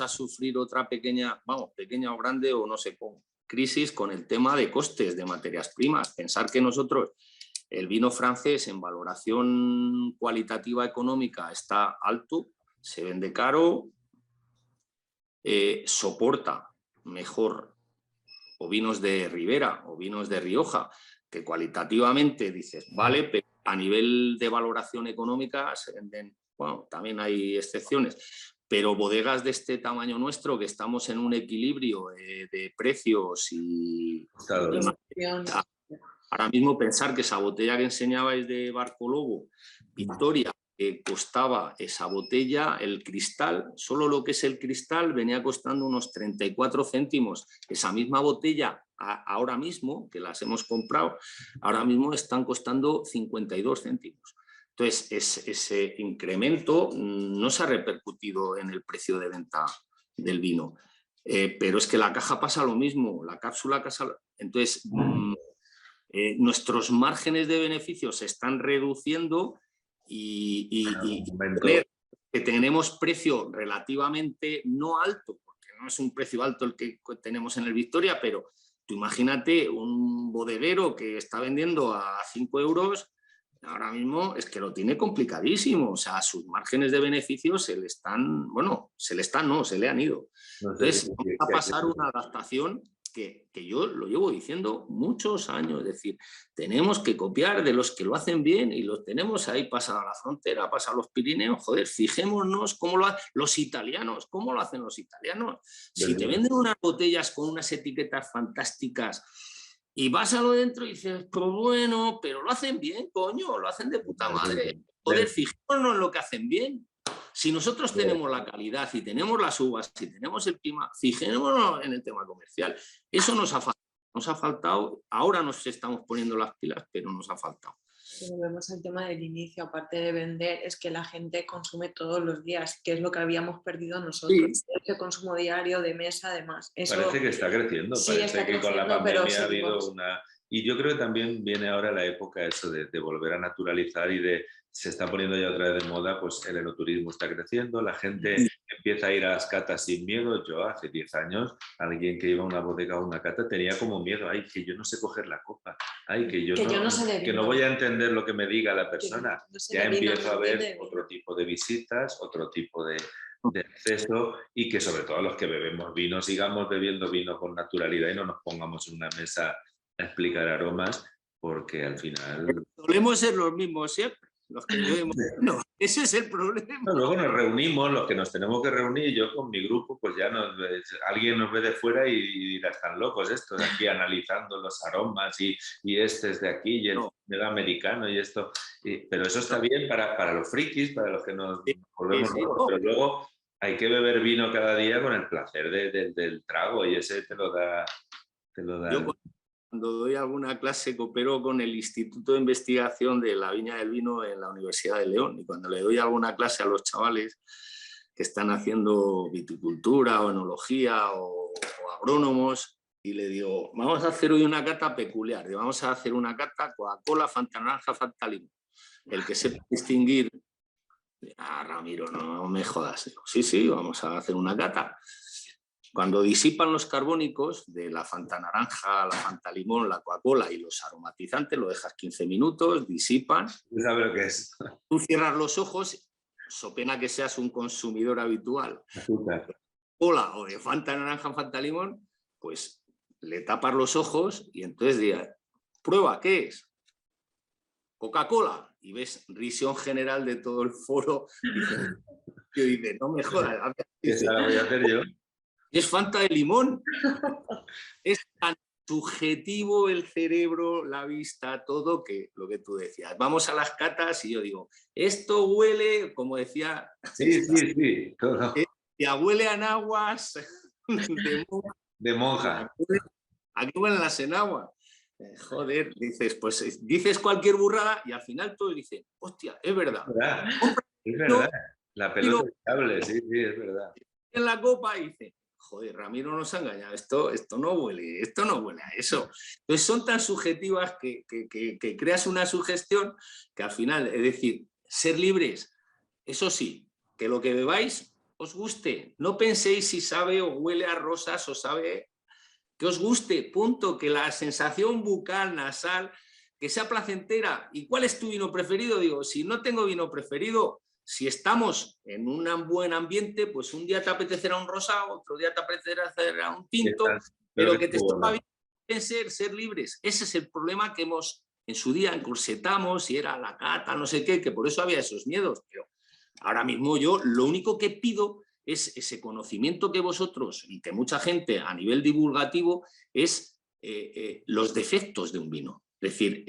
sufrir otra pequeña o grande o no sé cómo, crisis con el tema de costes de materias primas. Pensar que nosotros, el vino francés en valoración cualitativa económica está alto, se vende caro, soporta mejor o vinos de Ribera o vinos de Rioja, que cualitativamente dices, vale, pero a nivel de valoración económica se venden, bueno, también hay excepciones, pero bodegas de este tamaño nuestro, que estamos en un equilibrio de precios y ahora mismo pensar que esa botella que enseñabais de Barco Lobo, Victoria, que costaba esa botella, el cristal, solo lo que es el cristal venía costando unos 34 céntimos. Esa misma botella, ahora mismo, que las hemos comprado, ahora mismo están costando 52 céntimos. Entonces, ese incremento no se ha repercutido en el precio de venta del vino. Pero es que la caja pasa lo mismo, la cápsula pasa... Entonces, nuestros márgenes de beneficios se están reduciendo y que tenemos precio relativamente no alto, porque no es un precio alto el que tenemos en el Victoria, pero tú imagínate un bodeguero que está vendiendo a 5 euros, ahora mismo es que lo tiene complicadísimo, o sea, sus márgenes de beneficios se le han ido. Entonces, vamos a pasar una adaptación que yo lo llevo diciendo muchos años, es decir, tenemos que copiar de los que lo hacen bien y los tenemos ahí pasado la frontera, pasado los Pirineos, joder, fijémonos cómo lo hacen los italianos, cómo lo hacen los italianos. Si te venden unas botellas con unas etiquetas fantásticas y vas a lo dentro y dices, pues bueno, pero lo hacen bien, coño, lo hacen de puta madre. Joder, fijémonos en lo que hacen bien. Si nosotros tenemos la calidad y tenemos las uvas, si tenemos el clima, fijémonos en el tema comercial. Eso nos ha faltado, ahora nos estamos poniendo las pilas, pero nos ha faltado. Volvemos al tema del inicio, aparte de vender, es que la gente consume todos los días, que es lo que habíamos perdido nosotros. Sí. Ese consumo diario de mesa, además. Eso, parece que está creciendo, sí, parece está que creciendo, con la pandemia ha habido seguimos. una... Y yo creo que también viene ahora la época eso de volver a naturalizar y de... Se está poniendo ya otra vez de moda, pues el enoturismo está creciendo, la gente empieza a ir a las catas sin miedo. Yo hace 10 años, alguien que iba a una bodega o una cata tenía como miedo, ay, que yo no sé coger la copa, ay, que yo no voy a entender lo que me diga la persona. Ya empiezo a ver otro tipo de visitas, otro tipo de acceso y que sobre todo los que bebemos vino, sigamos bebiendo vino con naturalidad y no nos pongamos en una mesa a explicar aromas, porque al final... Solemos ser los mismos siempre. Los que bebemos. No, ese es el problema. No, luego nos reunimos, los que nos tenemos que reunir, yo con mi grupo, pues ya alguien nos ve de fuera y dirá, están locos estos, aquí analizando los aromas y este es de aquí y el del americano y esto. Pero eso está bien para los frikis, para los que nos volvemos locos, pero luego hay que beber vino cada día con el placer del trago y ese te lo da. Yo, cuando doy alguna clase, coopero con el Instituto de Investigación de la Viña del Vino en la Universidad de León, y cuando le doy alguna clase a los chavales que están haciendo viticultura o enología o agrónomos, y le digo, vamos a hacer hoy una cata peculiar, y vamos a hacer una cata Coca-Cola, Fanta Naranja, Fanta Limón. El que sepa distinguir, Ramiro, no me jodas. Digo, sí, vamos a hacer una cata. Cuando disipan los carbónicos de la Fanta Naranja, la Fanta Limón, la Coca-Cola y los aromatizantes, lo dejas 15 minutos, disipan. ¿Sabes lo que es? Tú cierras los ojos, so pena que seas un consumidor habitual. Azúcar. Cola o de Fanta Naranja, Fanta Limón, pues le tapas los ojos y entonces dirás, prueba, ¿qué es? Coca-Cola. Y ves risión general de todo el foro. Y dice, no me jodas. ¿Esa la voy a hacer yo? Es Fanta de limón. Es tan subjetivo el cerebro, la vista, todo, que lo que tú decías. Vamos a las catas y yo digo, esto huele, como decía... Sí, todo. Ya huele a enaguas de monja. Aquí huelen las enaguas. Joder, dices cualquier burrada y al final todos dicen, hostia, es verdad. Es verdad. La pelota de cable, sí, es verdad. En la copa y dice, joder, Ramiro nos ha engañado, esto no huele a eso. Entonces son tan subjetivas que creas una sugestión que al final, es decir, ser libres, eso sí, que lo que bebáis os guste. No penséis si sabe o huele a rosas o sabe que os guste, punto, que la sensación bucal, nasal, que sea placentera. ¿Y cuál es tu vino preferido? Digo, si no tengo vino preferido, si estamos en un buen ambiente, pues un día te apetecerá un rosado, otro día te apetecerá un tinto, pero que te sepa bien ser libres. Ese es el problema que en su día encorsetamos y era la cata, no sé qué, que por eso había esos miedos. Pero ahora mismo yo lo único que pido es ese conocimiento que vosotros y que mucha gente a nivel divulgativo es los defectos de un vino. Es decir,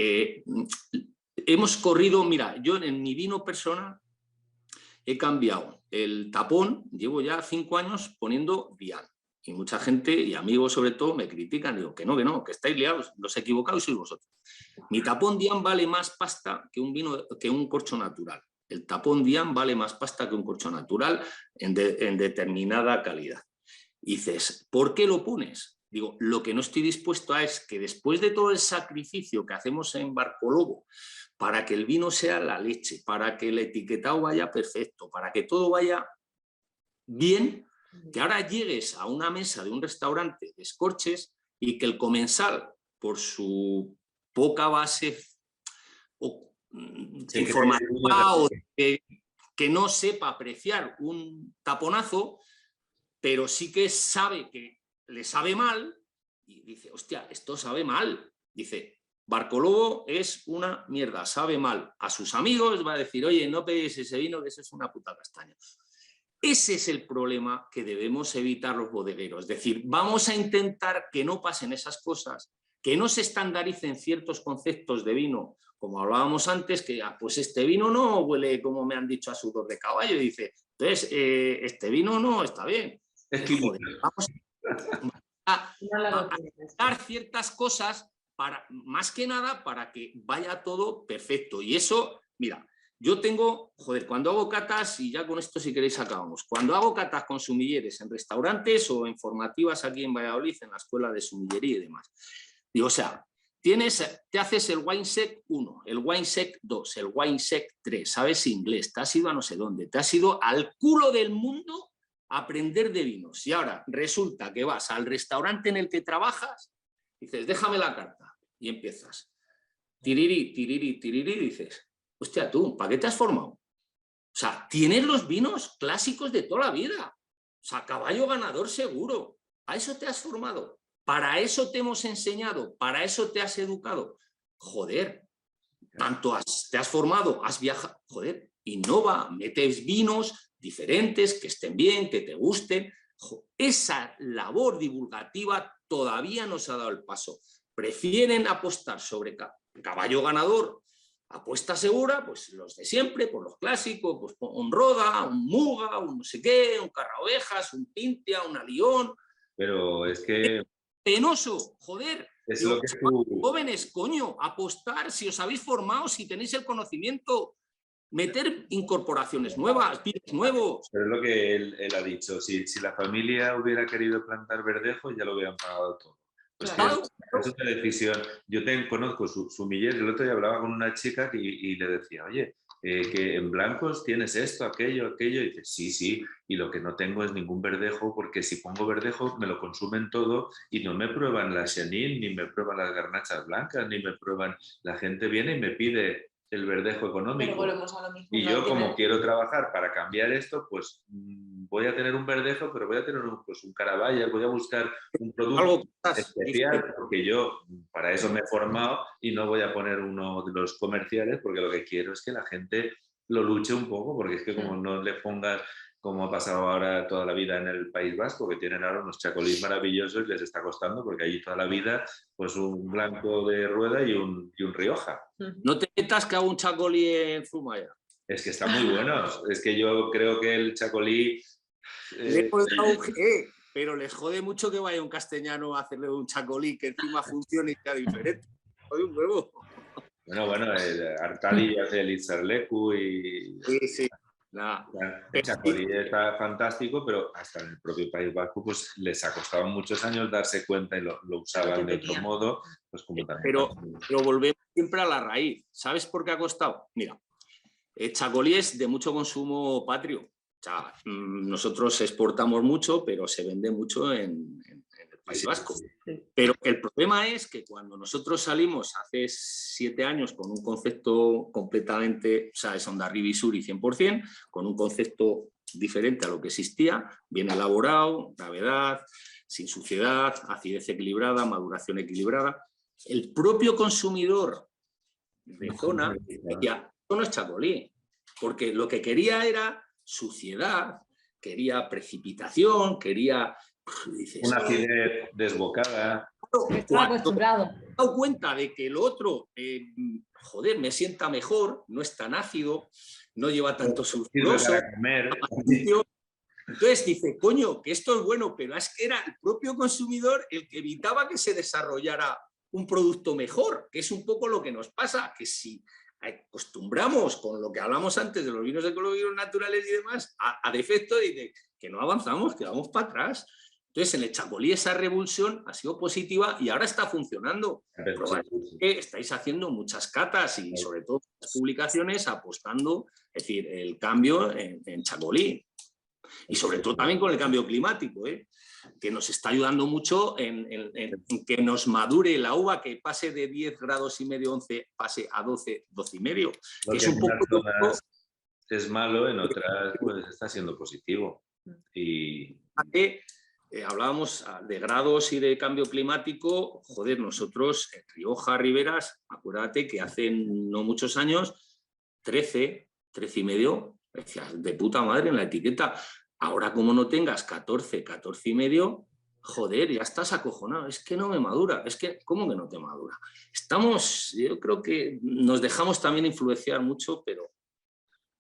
hemos corrido, mira, yo en mi vino personal he cambiado el tapón, llevo ya 5 años poniendo Dian. Y mucha gente, y amigos sobre todo, me critican, digo que no, que estáis liados, los equivocados sois vosotros. Mi tapón Dian vale más pasta que un corcho natural. El tapón Dian vale más pasta que un corcho natural en determinada calidad. Y dices, ¿por qué lo pones? Digo, lo que no estoy dispuesto a es que después de todo el sacrificio que hacemos en Barco Lobo, para que el vino sea la leche, para que el etiquetado vaya perfecto, para que todo vaya bien, que ahora llegues a una mesa de un restaurante, descorches, y que el comensal, por su poca base informativa o que no sepa apreciar un taponazo, pero sí que sabe que le sabe mal, y dice, hostia, esto sabe mal. Dice, Barcolobo es una mierda, sabe mal. A sus amigos va a decir, oye, no pedís ese vino, que eso es una puta castaña. Ese es el problema que debemos evitar los bodegueros. Es decir, vamos a intentar que no pasen esas cosas, que no se estandaricen ciertos conceptos de vino, como hablábamos antes, que pues este vino no huele, como me han dicho, a sudor de caballo. Y dice, entonces, este vino no está bien. Joder, vamos a dar ciertas cosas, más que nada para que vaya todo perfecto. Y eso, mira, yo tengo, joder, cuando hago catas, y ya con esto si queréis acabamos, cuando hago catas con sumilleres en restaurantes o en formativas aquí en Valladolid, en la escuela de sumillería y demás, digo, o sea, te haces el WineSec 1, el WineSec 2, el WineSec 3, sabes inglés, te has ido a no sé dónde, te has ido al culo del mundo a aprender de vinos. Y ahora resulta que vas al restaurante en el que trabajas, dices, déjame la carta, y empiezas. Tiriri, tiriri, tiriri, dices, hostia, tú, ¿para qué te has formado? O sea, tienes los vinos clásicos de toda la vida. O sea, caballo ganador seguro. ¿A eso te has formado? ¿Para eso te hemos enseñado? ¿Para eso te has educado? Joder, tanto te has formado, has viajado. Joder, innova, metes vinos diferentes, que estén bien, que te gusten. Esa labor divulgativa todavía no se ha dado el paso. Prefieren apostar sobre caballo ganador, apuesta segura, pues los de siempre, por los clásicos, pues un Roda, un Muga, un no sé qué, un Carraovejas, un Pintia, un Alión. Pero es que... Penoso, joder. Es lo que jóvenes, coño, apostar, si os habéis formado, si tenéis el conocimiento, meter incorporaciones nuevas, pibes nuevos. Pero es lo que él ha dicho, si la familia hubiera querido plantar verdejo, ya lo hubieran pagado todo. Pues claro, es una decisión. Yo conozco sumiller, el otro día hablaba con una chica y le decía, oye, que en blancos tienes esto, aquello, y dice, sí, y lo que no tengo es ningún verdejo, porque si pongo verdejo me lo consumen todo y no me prueban la Chenin, ni me prueban las garnachas blancas, ni me prueban, la gente viene y me pide el verdejo económico. Y yo, como quiero trabajar para cambiar esto, pues voy a tener un verdejo, pero voy a tener un Caraballo, voy a buscar un producto especial, porque yo para eso me he formado y no voy a poner uno de los comerciales, porque lo que quiero es que la gente lo luche un poco, porque es que como no le pongas, como ha pasado ahora toda la vida en el País Vasco, que tienen ahora unos chacolís maravillosos y les está costando, porque allí toda la vida, pues un blanco de rueda y un Rioja. No te metas que hago un chacolí en Zumaya. Es que están muy buenos. Es que yo creo que el chacolí... Pero les jode mucho que vaya un castellano a hacerle un chacolí que encima funcione y sea diferente. Jode un huevo. Bueno, Artadi hace el Itzarlecu y... Sí. El chacolí está fantástico, pero hasta en el propio País Vasco pues, les ha costado muchos años darse cuenta y lo usaban de otro modo. Pues, como pero volvemos siempre a la raíz. ¿Sabes por qué ha costado? Mira, el chacolí es de mucho consumo patrio. O sea, nosotros exportamos mucho, pero se vende mucho en el País Vasco. Pero el problema es que cuando nosotros salimos hace 7 años con un concepto completamente, o sea, es Ondarribi Suri 100%, con un concepto diferente a lo que existía, bien elaborado, gravedad, sin suciedad, acidez equilibrada, maduración equilibrada. El propio consumidor de zona decía, esto no es chacolí, porque lo que quería era suciedad, quería precipitación, quería... Dices, una acidez desbocada. Estaba acostumbrado. Me he dado cuenta de que el otro, joder, me sienta mejor, no es tan ácido, no lleva tanto sulfuroso. Entonces dice, coño, que esto es bueno, pero es que era el propio consumidor el que evitaba que se desarrollara un producto mejor, que es un poco lo que nos pasa, que si acostumbramos con lo que hablamos antes de los vinos ecológicos naturales y demás, a defecto de que no avanzamos, que vamos para atrás. Entonces, en el chacolí esa revulsión ha sido positiva y ahora está funcionando. Probablemente estáis haciendo muchas catas y sobre todo las publicaciones apostando, es decir, el cambio en chacolí. Y sobre todo también con el cambio climático, que nos está ayudando mucho en que nos madure la uva, que pase de 10 grados y medio, 11, pase a 12, 12 y medio. Que es un poco... Es malo, en otras pues está siendo positivo. Y... hablábamos de grados y de cambio climático. Joder, nosotros en Rioja, Riberas, acuérdate que hace no muchos años, 13 y medio, decías, de puta madre en la etiqueta. Ahora, como no tengas 14 y medio, joder, ya estás acojonado. Es que no me madura. Es que, ¿cómo que no te madura? Yo creo que nos dejamos también influenciar mucho, pero...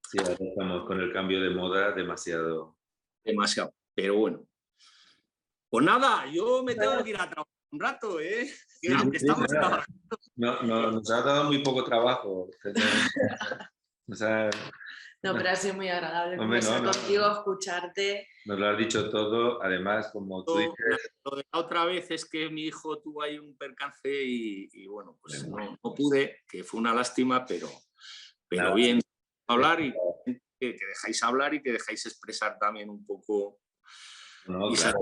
Sí, ahora estamos con el cambio de moda demasiado. Pero bueno. Pues nada, yo me tengo que ir a trabajar un rato, ¿eh? Sí, aunque sí, estamos claro. trabajando. Nos ha dado muy poco trabajo. O sea, No, pero ha sido muy agradable hombre, conversar no. contigo, escucharte. Nos lo has dicho todo. Además, como tú dices... Lo de la otra vez es que mi hijo tuvo ahí un percance y bueno, pues no pude, que fue una lástima, pero Nada. bien hablar y que dejáis hablar y que dejáis expresar también un poco. No, y claro.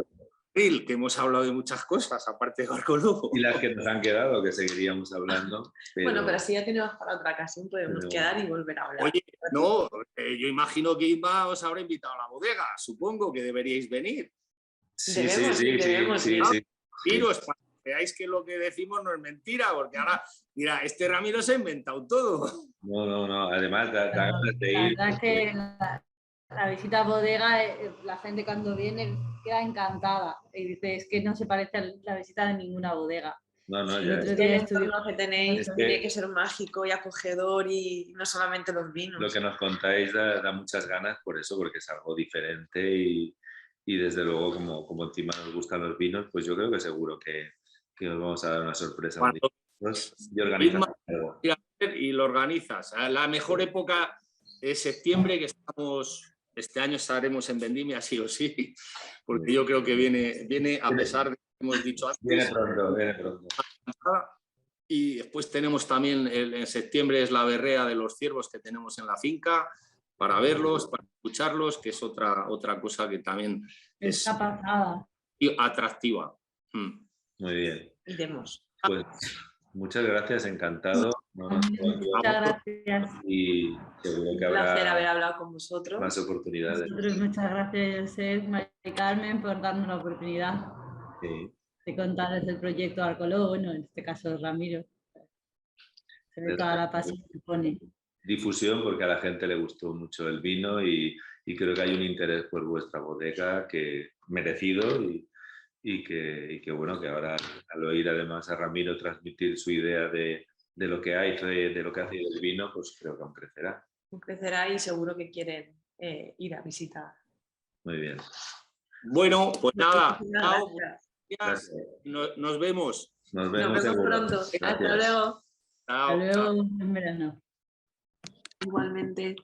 que hemos hablado de muchas cosas, aparte de Arcologo. Y las que nos han quedado, que seguiríamos hablando. Bueno, pero si ya tenemos para otra ocasión, podemos quedar y volver a hablar. Oye, no, yo imagino que Inma os habrá invitado a la bodega, supongo que deberíais venir. Sí. Iros para que veáis que lo que decimos no es mentira, porque ahora, mira, este Ramiro se ha inventado todo. No, además da ganas de ir. La verdad es que la visita a bodega, la gente cuando viene queda encantada y dice, es que no se parece a la visita de ninguna bodega. No, El otro día el entorno que tenéis tiene que ser mágico y acogedor y no solamente los vinos. Lo que nos contáis da muchas ganas por eso, porque es algo diferente y desde luego como encima nos gustan los vinos, pues yo creo que seguro que os vamos a dar una sorpresa. Y organizamos algo. Y lo organizas. La mejor época es septiembre, que este año estaremos en Vendimia sí o sí, porque yo creo que viene a pesar de que hemos dicho antes. Viene pronto. Y después tenemos también, en septiembre es la berrea de los ciervos que tenemos en la finca, para verlos, para escucharlos, que es otra cosa que también es atractiva. Muy bien. Iremos. Pues muchas gracias, encantado. Muchas gracias. Y seguro que Un habrá placer haber hablado con vosotros. más oportunidades. Muchas gracias, José, María Carmen, por darnos la oportunidad de contarles el proyecto Arcologo, bueno, en este caso Ramiro. Se ve toda la pasión que pone. Difusión, porque a la gente le gustó mucho el vino y creo que hay un interés por vuestra bodega que merecido y que bueno, que ahora al oír además a Ramiro transmitir su idea de lo que hay, de lo que hace el vino, pues creo que aún crecerá. Crecerá y seguro que quieren ir a visitar. Muy bien. Bueno, pues nada. Gracias. Nos vemos. Nos vemos pronto. Hasta luego. Hasta luego en verano. Igualmente.